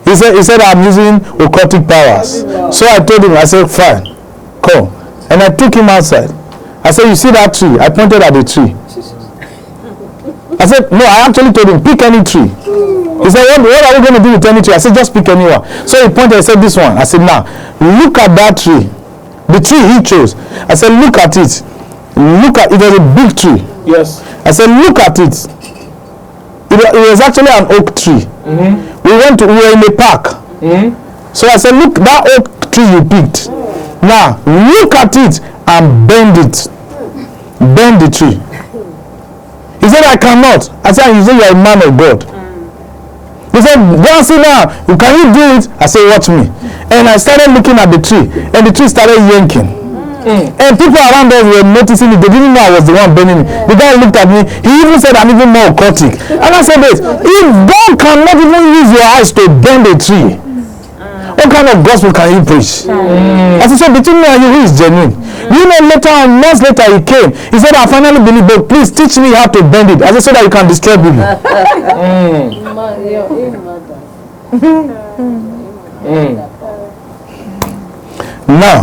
He said I'm using occultic powers. So I told him, I said, fine, come. And I took him outside. I said, you see that tree? I pointed at the tree. I said, no, I actually told him, pick any tree. He said, what are we going to do with any tree? I said, just pick anyone. So he pointed, I said, this one. I said, now, look at that tree. The tree he chose. I said, look at it. Look at it. It was a big tree. Yes. I said, look at it. It was actually an oak tree. We were in a park. So I said, look, that oak tree you picked. Now, look at it and bend it. Bend the tree. He said, I cannot. I said, you say you're a man of God. He said, go and sit down. Can you do it? I said, watch me. And I started looking at the tree. And the tree started yanking. And people around us were noticing it. They didn't know I was the one bending it. The guy looked at me. He even said, I'm even more occultic. And I said this, if God cannot even use your eyes to bend a tree, what kind of gospel can you preach? I said, so between me and you, who is genuine? You know, later on, months later, he came. He said, I finally believe, but please teach me how to bend it. I said, so that you can destroy people. Now,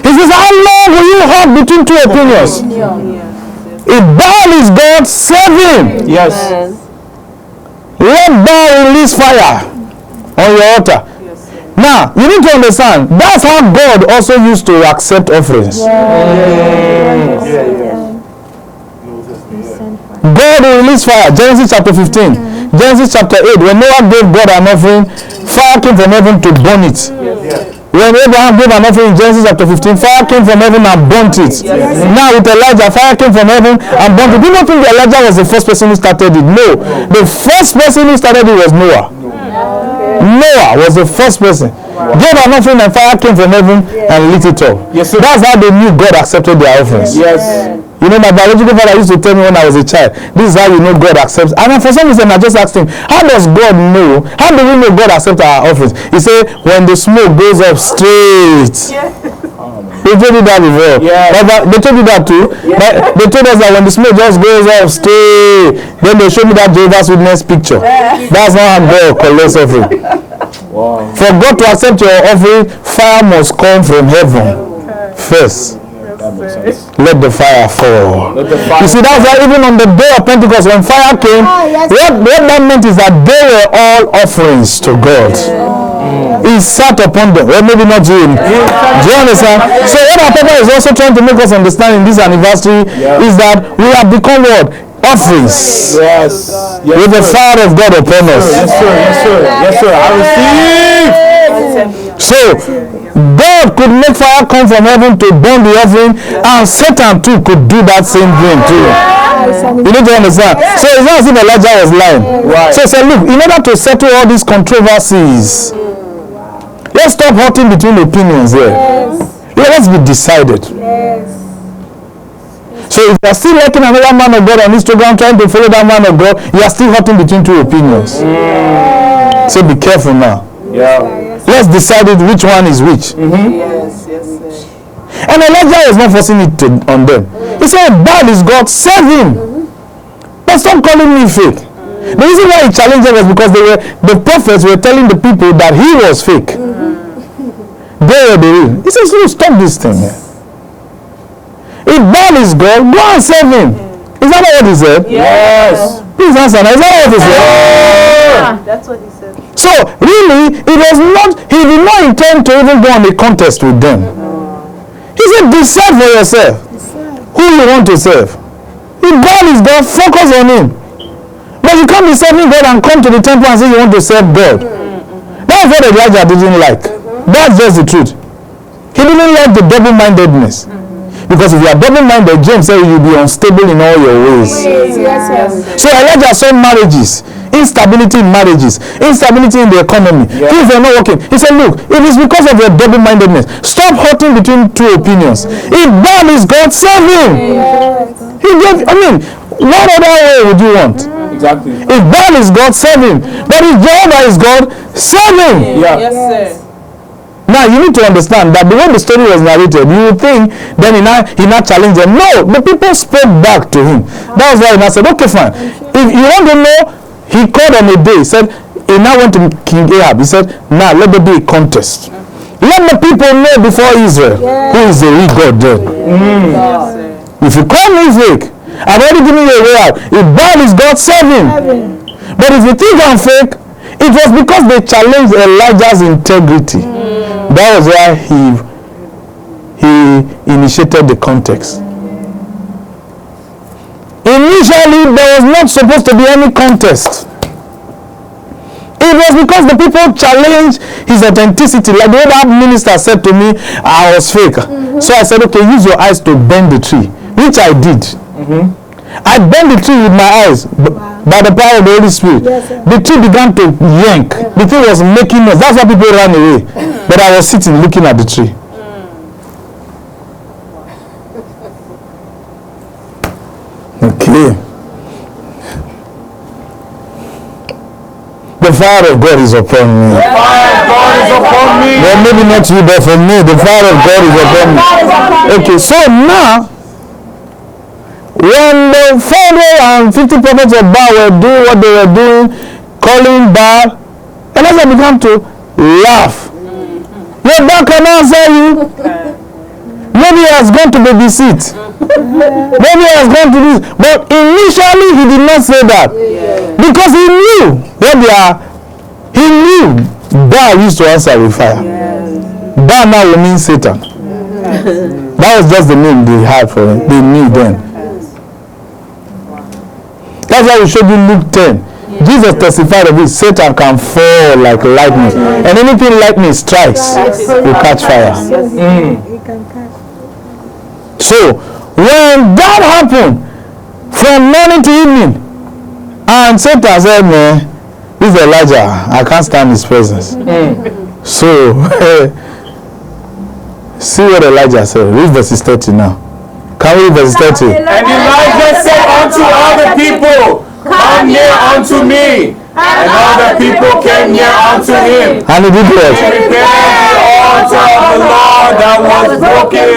he says, how long will you hold between two opinions? If Baal is God, serve him. Yes. Let Baal release fire on your altar. Now, you need to understand, that's how God also used to accept offerings. God will release fire. Genesis chapter 15. Genesis chapter 8. When Noah gave God an offering, fire came from heaven to burn it. When Abraham gave an offering in Genesis chapter 15, fire came from heaven and burnt it. Now with Elijah, fire came from heaven and burnt it. Do you not think Elijah was the first person who started it? No. The first person who started it was Noah. Noah was the first person. Gave an offering and fire came from heaven and lit it up. Yes, sir. That's how they knew God accepted their offerings. Yes. You know, my biological father used to tell me when I was a child, this is how you know God accepts. And for some reason, I just asked him, how does God know? How do we know God accepts our offerings? He said, when the smoke goes up straight. They told you that before. Yeah. They told you that too. But they told us that when the smoke just goes off, stay. Then they showed me that Jehovah's Witness picture. That's not how God collects offering. Wow. For God to accept your offering, fire must come from heaven first. That makes sense. Let the fire fall. Let the fire You see, that's why even on the day of Pentecost, when fire came, what that meant is that they were all offerings to God. He sat upon them. Well, maybe not you. Do you understand? So what our Papa is also trying to make us understand in this anniversary is that we have become what? Offerings. Yes. With the fire of God upon us. Yes, sir. Yes, sir. Yes, sir. I receive. So God could make fire come from heaven to burn the offering, and Satan too could do that same thing too. You need to understand. So it's not as if Elijah was lying. Right. So he said, look, in order to settle all these controversies, let's stop hurting between opinions here. Yeah, let's be decided. So if you are still liking another man of God on Instagram, trying to follow that man of God, you are still hurting between two opinions. So be careful now. Yeah. Let's decide which one is which. And Elijah was not forcing it on them. He said, Baal is God, serve him. But stop calling me fake. The reason why he challenged them was because the prophets were telling the people that he was fake. They were the real. He says, no, stop this thing. If Baal is God, go and serve him. Is that not what he said? Yes. Please answer now. Is that what he said? That's what he said. So really, he did not intend to even go on a contest with them. He said, decide for yourself who you want to serve. If God is God, focus on him. But you can't be serving God and come to the temple and say you want to serve God. That's what Elijah didn't like. That's just the truth. He didn't like the double-mindedness. Because if you are double-minded, James said you'll be unstable in all your ways. So Elijah saw marriages, instability in marriages, instability in the economy. Things are not working. He said, look, it is because of your double-mindedness. Stop hurting between two opinions. If God is God, serve him. He gave, what other way would you want? Exactly. If God is God, serve him. But if Jehovah is God, serve him. Yeah. Yes, sir. Now you need to understand that the way the story was narrated, you would think then he now challenged them. No, the people spoke back to him. That was why he now said, okay, fine. If you want to know, he called on a day. He said, he now went to King Ahab. He said, now let there be a contest. Let the people know before Israel who is the real God then. If you call me fake, I've already given you a way out. If Baal is God, serve him. But if you think I'm fake, it was because they challenged Elijah's integrity. That was why he initiated the context. Initially, there was not supposed to be any contest. It was because the people challenged his authenticity. Like the way that minister said to me, I was fake. So I said, okay, use your eyes to bend the tree, which I did. I bent the tree with my eyes by the power of the Holy Spirit. The tree began to yank. The tree was making noise. That's why people ran away. But I was sitting looking at the tree. Okay. The fire of God is upon me. The fire of God is upon me. Well, maybe not you, but for me, the fire of God is upon me. Okay, so now, when the 450 prophets of Baal were doing what they were doing, calling Baal, Elijah began to laugh. Your Baal can answer you. Maybe he has gone to babysit. Maybe he has gone to this. But initially he did not say that. Because he knew what they are. He knew Baal used to answer with fire. Baal now will mean Satan. That was just the name they had for him. They knew then. That's why we showed you Luke 10. Jesus testified of it. Satan can fall like lightning. And anything lightning strikes will catch fire. So, when that happened, from morning to evening, and Satan said, man, this is Elijah. I can't stand his presence. So, see what Elijah said. Read verses 30 now. Can we read verses 30? And Elijah said unto all the people, come near unto me. And all the people came near unto him. And he did what? And repaired the altar of the Lord that was broken.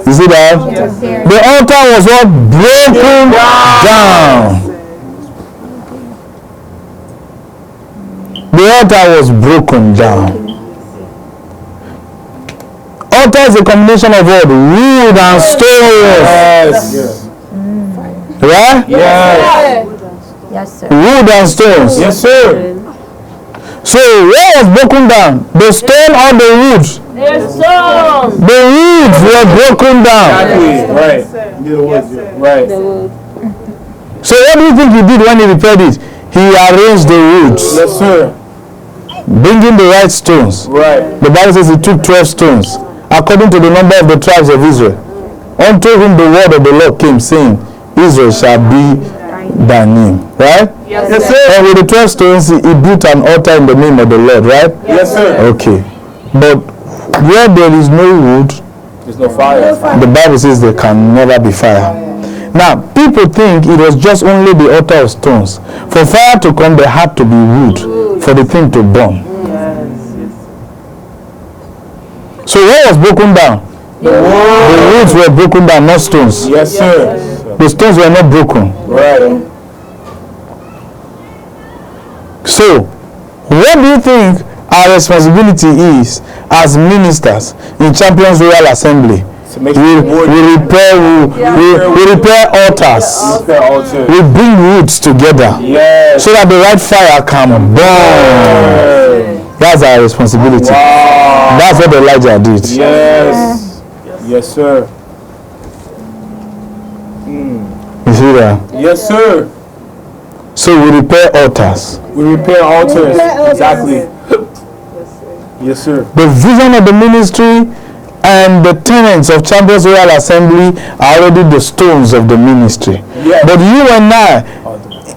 You see that? The altar was what? Broken down. The altar was broken down. Altar is a combination of what? Wood and stones. Yes. Right? Yes. Yes, sir. Wood and stones. Yes, sir. So what was broken down? The stone or the wood? The woods were broken down. Exactly. Right. Right. So what do you think he did when he repaired it? He arranged the woods, Yes, sir. bringing the right stones. Right. The Bible says he took 12 stones, according to the number of the tribes of Israel, unto whom the word of the Lord came, saying, Israel shall be thy name. Right? Yes, sir. And with the 12 stones, he built an altar in the name of the Lord. Right? Yes, sir. Okay. But where there is no wood, There's no fire. the Bible says there can never be fire. Now, people think it was just only the altar of stones. For fire to come, there had to be wood for the thing to burn. So what was broken down? The woods were broken down, not stones. Yes, sir. The stones were not broken. Right. So, what do you think our responsibility is as ministers in Champions Royal Assembly? To make We repair altars. Repair altar. We bring woods together Yes. so that the right fire can burn. That's our responsibility. Wow. That's what Elijah did. Yes. Yes, sir. You see that? Yes, sir. So we repair altars. We repair altars. Exactly. Yes, sir. The vision of the ministry and the tenets of Champions Royal Assembly are already the stones of the ministry. Yes. But you and I,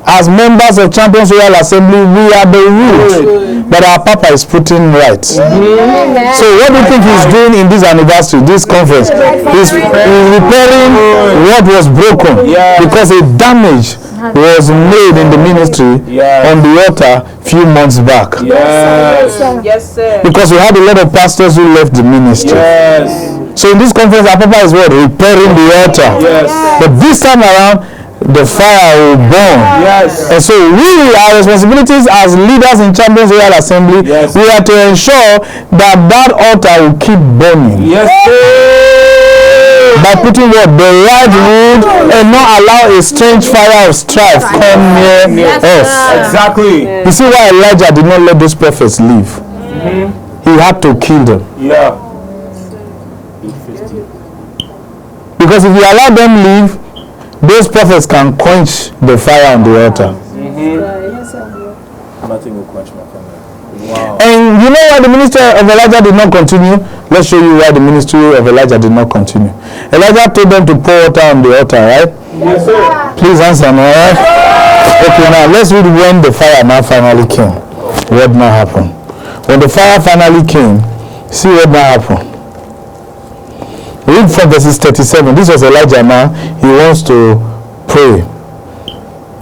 as members of Champions Royal Assembly, we are the wood that our Papa is putting right. So what do you think he's doing in this anniversary, this conference? He's repairing what was broken Yes. because a damage was made in the ministry Yes. on the altar few months back. Yes. Yes, sir. Because we had a lot of pastors who left the ministry. Yes. So in this conference, our Papa is what? Repairing the altar. Yes. But this time around, the fire will burn. Yes. And so our responsibilities as leaders in Champions Royal Assembly, Yes. we are to ensure that that altar will keep burning. Yes, sir. By putting what? The right wood and not allow a strange fire of strife come near us. Exactly. You see why Elijah did not let those prophets leave? He had to kill them. Yeah. Because if you allow them leave, those prophets can quench the fire on the altar. Nothing will quench my fire. Wow. And you know why the ministry of Elijah did not continue? Let's show you why the ministry of Elijah did not continue. Elijah told them to pour water on the altar, right? Yes, sir. Please answer me, alright? Okay, now let's read when the fire now finally came. What now happened? When the fire finally came, see what now happened. Read from verses 37. This was Elijah now. He wants to pray.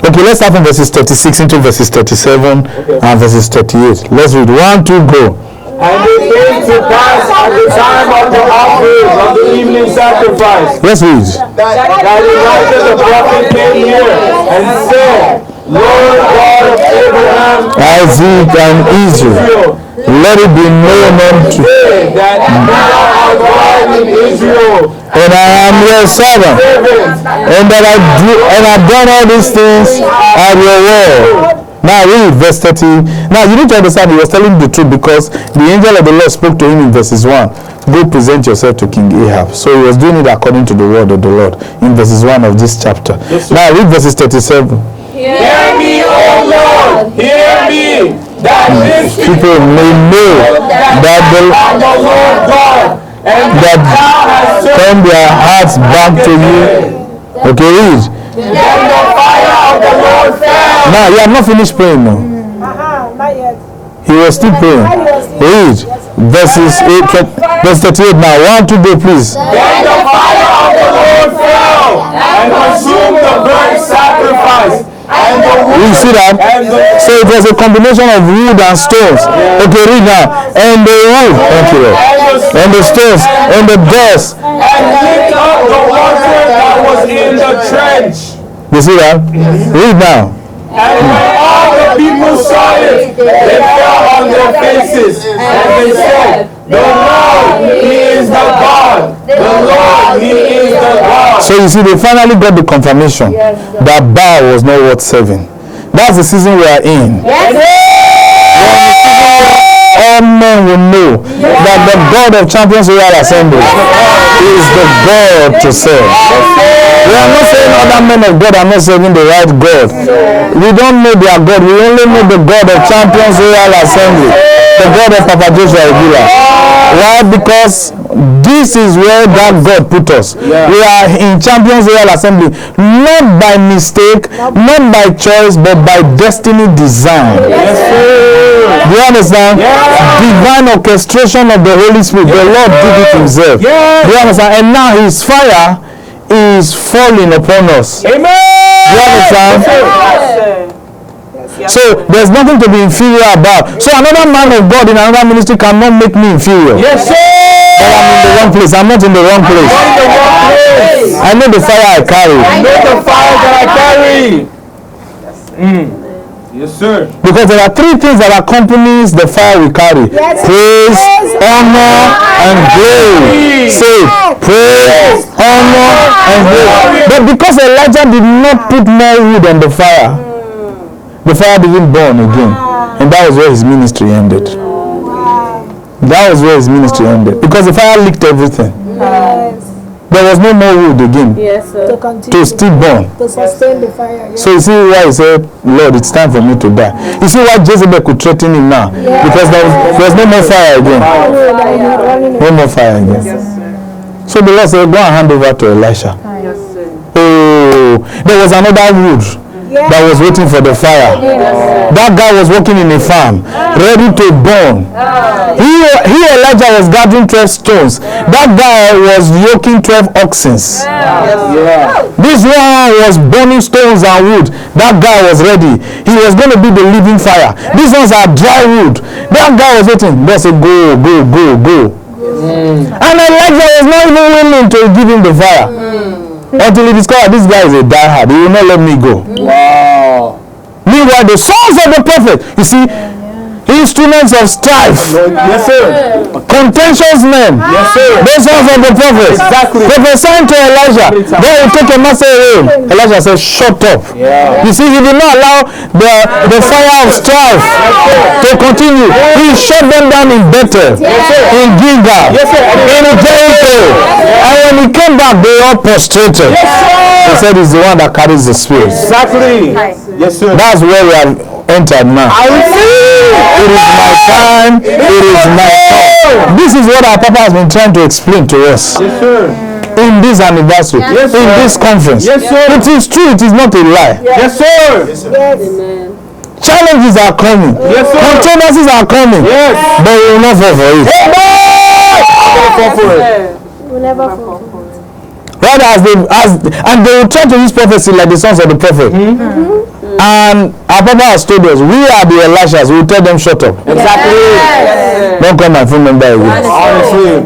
Okay, let's start from verses 36 into verses 37 and verses 38. Let's read. 1, 2, go. And it came to pass at the time of the offering of the evening sacrifice Let's read. that Elijah the prophet came here and said, Lord God of Abraham, Isaac and Israel, let it be known unto say that thou art God in Israel, and I am your servant, and that I've done all these things at your word. Now read verse 30. Now you need to understand he was telling the truth because the angel of the Lord spoke to him in verses 1. Go present yourself to King Ahab. So he was doing it according to the word of the Lord in verses 1 of this chapter. Now read verses 37. Hear me, O Lord, hear me, that this People may know that the Lord God, and that thou hast turn their hearts back to you. Okay, read. Then the fire of the Lord fell. Now you have not finished praying now. Not yet. He was still praying. Read verses 8, verse 38 now. 1, 2, go please. Then the fire of the Lord fell and consumed the burnt sacrifice You see that? So it was a combination of wood and stones. Okay, read now. And the wood, thank you, Lord. And the stones, and the dust. And licked up the water that was in the trench. You see that? Read now. And when all the people saw it, they fell on their faces, and they said, the Lord, He is the God. The Lord, He is the God. So you see, they finally got the confirmation that Baal was not worth serving. That's the season we are in. All men will know that the God of Champions Royal Assembly is the God to serve. We are not saying other men of God are not serving the right God. We don't know their God. We only know the God of Champions Royal Assembly, the God of Papa Joshua Egula. Why? Because this is where that God put us. We are in Champions Royal Assembly, not by mistake, not by choice, but by destiny design. Do you understand? Divine orchestration of the Holy Spirit. The Lord did it Himself. Do you understand? And now His fire is falling upon us. Amen. Do you understand? So there's nothing to be inferior about. So another man of God in another ministry cannot make me inferior. Yes, sir. But I'm in the wrong place. I'm not in the wrong place. I know the fire I carry. I know the fire that I carry. Yes, sir. Because there are three things that accompanies the fire we carry. Praise, honor, and glory. Say, praise, honor, and glory. But because Elijah did not put more wood on the fire didn't burn again. And that was where his ministry ended. That was where his ministry ended. Because the fire licked everything. There was no more wood again. Yes, sir. To continue. To still burn. To sustain the fire. Yes. So you see why he said, Lord, it's time for me to die. You see why Jezebel could threaten him now? Because there's no more fire again. No more fire again. So the Lord said, go and hand over to Elisha. Oh, there was another wood that was waiting for the fire. That guy was working in a farm, ready to burn. He Elijah was gathering 12 stones. That guy was yoking 12 oxen. This one was burning stones and wood. That guy was ready. He was going to be the living fire. These ones are dry wood. That guy was waiting. God said, go, go, go, go. And Elijah was not even willing to give him the fire. Until he discovered this guy is a diehard. He will not let me go. Wow. Meanwhile, the sons of the prophet, you see, instruments of strife. Yes, sir. Contentious men. Yes, sir. Those sons of the prophet. Exactly. Prophesying to Elijah. They will take a massive rain. Elijah said, shut up. You see, he did not allow the fire of strife to continue. He shut them down in Bethel, in Gilgal, in Jericho. And when he came back, they all prostrated. He said he's the one that carries the spirit. Exactly. Yes, sir. That's where we have entered now. I receive. It is my time. It is my time. This is what our Papa has been trying to explain to us. Yes, sir. In this anniversary, Yes, in sir. this conference. Yes, sir. It is true. It is not a lie. Yes, sir. Challenges are coming. Yes, sir. Controversies are coming. Yes. But we will not fall for it. We'll never fall. Rather, and they will try to use prophecy like the sons of the prophet. And our Papa has told us, we are the Elishas. We will tell them, shut up. Exactly. Don't call my phone number again. Honestly.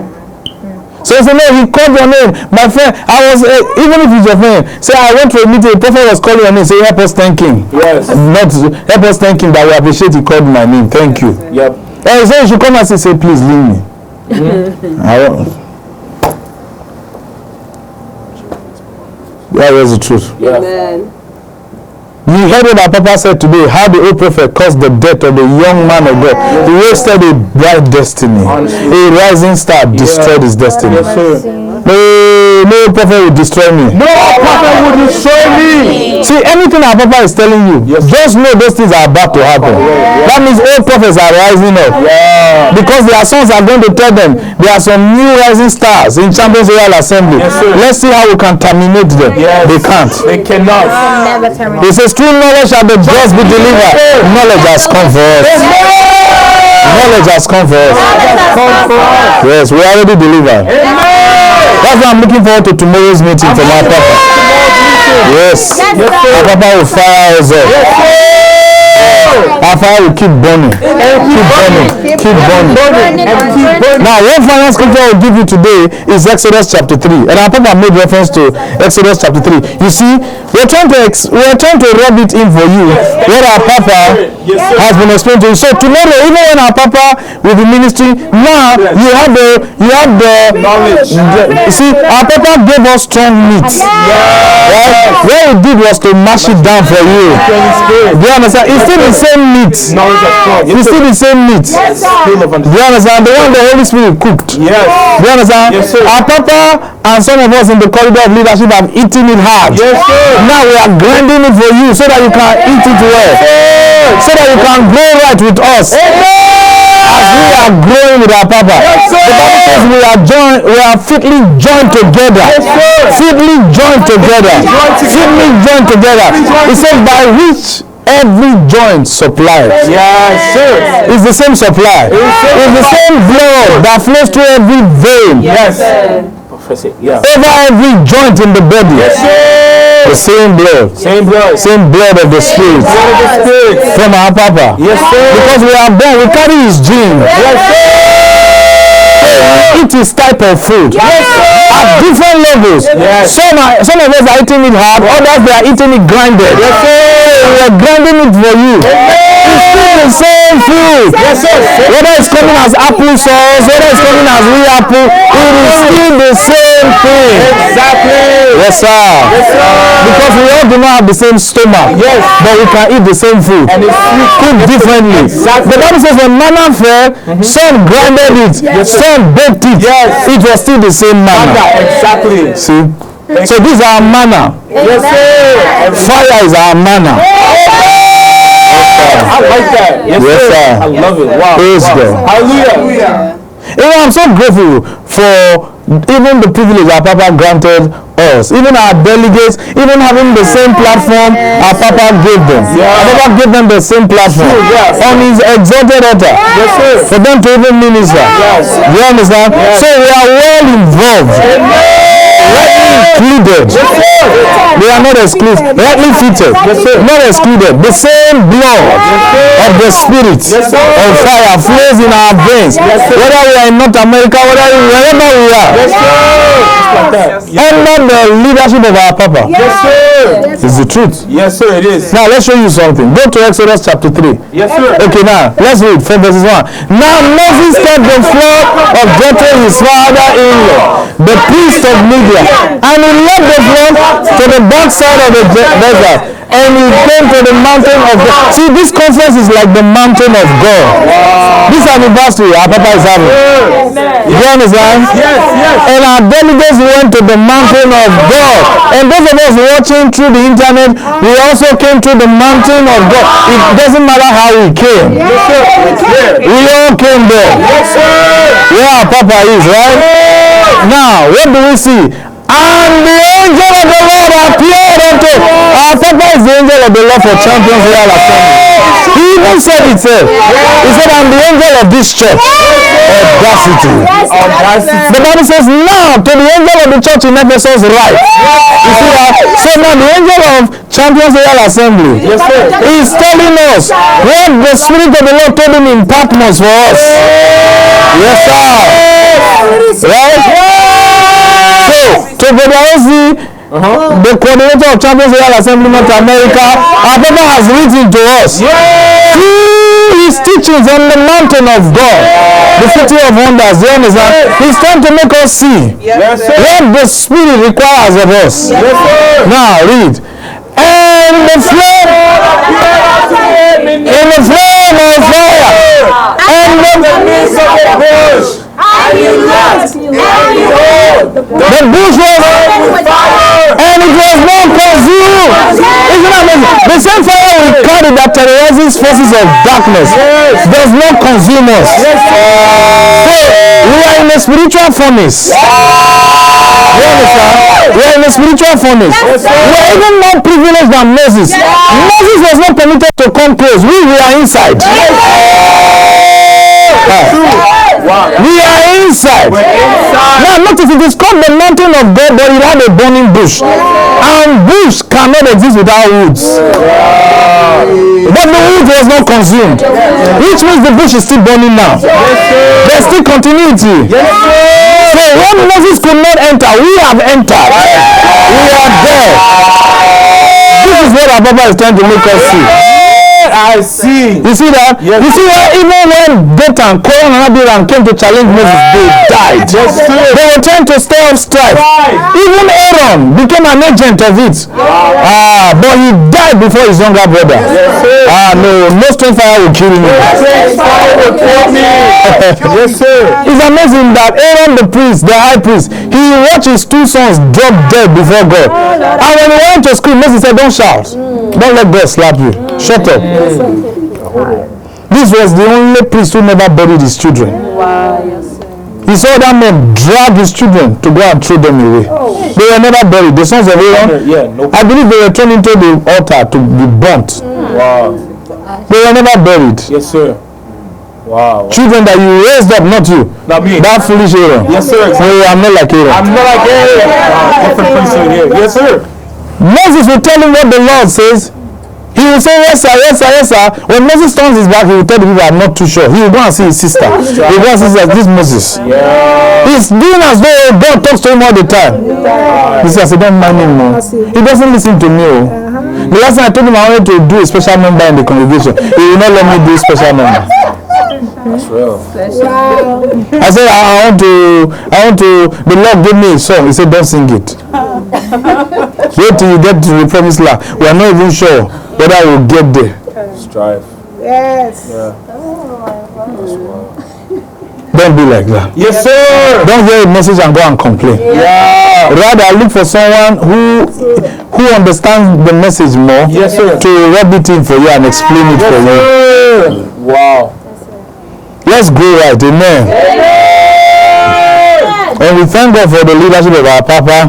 So he said, no, he called your name. My friend, I was, even if it's your friend, say, I went to a meeting, the prophet was calling your name, say, help us thank him. Yes. Not, help us thank him that we appreciate he called my name. Thank you. Yep. And he said, you should come and say, please leave me. That was the truth. Yeah. You heard what our Papa said today, how the old prophet caused the death of the young man of God. He wasted a bright destiny. A rising star destroyed his destiny. Yes, sir. No prophet will destroy me. No prophet will destroy me. See, anything our Papa is telling you, just know those things are about to happen. That means old prophets are rising up. Because their sons are going to tell them there are some new rising stars in Champions Royal Assembly. Let's see how we can terminate them. They can't. They cannot. He says, through knowledge shall the just be delivered. Knowledge has come for us. Knowledge has come for us. Yes, we are already delivered. That's why I'm looking forward to tomorrow's meeting from our Papa. Yes. Our Papa will fire us up. Our fire will keep burning. Keep burning. Now, one final scripture I will give you today is Exodus chapter 3. And our Papa made reference to Exodus chapter 3. You see, we're trying to rub it in for you what our Papa has been explained to you. So tomorrow, even when our Papa will be ministering, now you have the knowledge. You see, our Papa gave us strong meat. Right? What we did was to mash it down for you. Do you understand? It's still the same meat. It's still the same meat. Do you understand? The one the Holy Spirit cooked. Yes. Do you understand? Yes, sir. Our Papa and some of us in the corridor of leadership have eaten it hard. Yes, sir. Now we are grinding it for you so that you can eat it well. So that you can grow right with us. As we are growing with our Papa. Yes, the Bible says we are fitly joined together. Yes, fitly joined together. Fitly joined together. He said by which every joint supplies. Yes, sir. It's the same supply. It's the same blood that flows through every vein. Yes. Over every joint in the body. Yes, sir. The same blood. Same blood of the Spirit. From our Papa. Yes, sir. Because we are born, we carry his gene. Yes, sir. Eat his type of food. Yes, at different levels. Yes. Some of us are eating it hard, others they are eating it grinded. Yes, we are grinding it for you. It's still the same food. Yes, whether it's coming as apple sauce, whether it's coming as real apple, it is still the same thing. Exactly. Yes, sir. Yes, sir. Because we all do not have the same stomach. Yes. But we can eat the same food. And it's cooked differently. Exactly. The Bible says when manna fell, some grinded it, some baked it. Yes. It was still the same manna. Exactly. See? So this is our manna. Yes, sir. Fire is our manna. I like that. Yes, sir. I love it. Wow. Praise God. Hallelujah. I'm so grateful for even the privilege our Papa granted us. Even our delegates, even having the same platform our Papa gave them. Our Papa gave them the same platform on his exalted altar. Yes, sir. For them to even minister. Yes. Do you understand? Yes. So we are well involved. Included. They are not excluded. Rightly fitted. Not excluded. The same blood of the Spirit of fire flows in our veins. Whether we are in North America, wherever we are. Under the leadership of our Papa. Yes, sir. It's the truth. Yes, sir, it is. Now let's show you something. Go to Exodus chapter 3. Yes, sir. Okay, now let's read from verses 1. Now Moses kept the flock of Jethro his father-in-law, the priest of Midian, and he led the flock to the backside of the desert, and he came to the mountain of God. See, this conference is like the mountain of God. This anniversary our Papa is having. You understand? Yes. And our delegates went to the mountain of God. And those of us watching through the internet, we also came to the mountain of God. It doesn't matter how we came. We all came there. Where our Papa is, right? Now, what do we see? And the angel of the Lord appeared unto our Papa is the angel of the Lord for Champions Royal Assembly. He even said it. He said, I'm the angel of this church. Audacity. The Bible says, now to the angel of the church in Ephesus write. You see that? So now the angel of Champions Royal Assembly is telling us what the Spirit of the Lord told him in Patmos for us. Yes, sir. Right? So, to Brother Ozzy, the coordinator of Champions Royal Assembly North America, our Papa has written to us through his teachings on the mountain of God, the city of wonders. You understand? He's trying to make us see what the Spirit requires of us. Now, read. And the flame of fire, and the midst of the bush. And you left, and behold, the bush was on fire, and it was not consumed. Isn't that amazing? The same fire we carry that terrorizes forces of darkness does not consume us. So we are in a spiritual furnace. You understand? We are in a spiritual furnace. We are even more privileged than Moses. Moses was not permitted to come close. We are inside. We are inside. Now notice it is called the mountain of God, but it had a burning bush. And bush cannot exist without woods. But the wood was not consumed. Which means the bush is still burning now. There's still continuity. So when Moses could not enter, we have entered. We are there. This is what our Papa is trying to make us see. I see. You see that? Yes. You see where even when Dathan, Korah, and Abiram came to challenge Moses, they died. Yes, sir. They were trying to stir up strife. Even Aaron became an agent of it. But he died before his younger brother. No strength fire will kill him. Yes, sir. It's amazing that Aaron the priest, the high priest, he watched his two sons drop dead before God. And when he went to school, Moses said, don't shout. Don't let God slap you. Shut up. This was the only priest who never buried his children. He saw that man drag his children to go and throw them away. They were never buried. The sons of Aaron, I believe they were thrown into the altar to be burnt. Wow. They were never buried. Yes, sir. Wow. Children that you raised up, not you. Not me. That foolish Aaron. Yes, sir. No, I'm not like Aaron. I'm not like Aaron. Different priesthood here. Yes, sir. Moses will tell him what the Lord says. He will say, yes, sir, yes, sir, yes, sir. When Moses turns his back, he will tell the people, I'm not too sure. He will go and see his sister. He will go and see this Moses. He's doing as though God talks to him all the time. He says, I don't mind him more. He doesn't listen to me. The last time I told him I wanted to do a special number in the congregation, he will not let me do a special number. That's real. I said, I want to, the Lord gave me a song. He said, don't sing it. Wait till you get to the promised land. We are not even sure whether I will get there. Strive. Yes. Yeah. Don't be like that. Yes, sir. Don't hear a message and go and complain. Yeah. Rather, look for someone who understands the message more. Yes, sir. To rub it in for you and explain it for you. Wow. Let's go right. Amen. And we thank God for the leadership of our Papa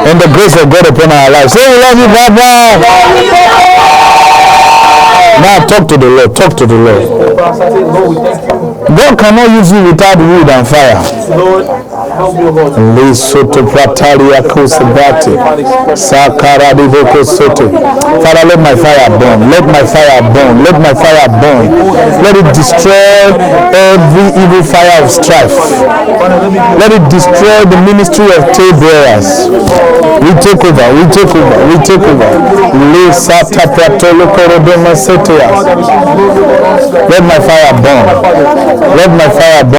and the grace of God upon our lives. Say, we love you, Papa. Now talk to the Lord. Talk to the Lord. God cannot use you without wood and fire. Lord, help me, Lord. Father, let my fire burn. Let my fire burn. Let my fire burn. Let it destroy every evil fire of strife. Let it destroy the ministry of tail bearers. We take over. We take over. We take over. Let my fire burn. Let my fire burn.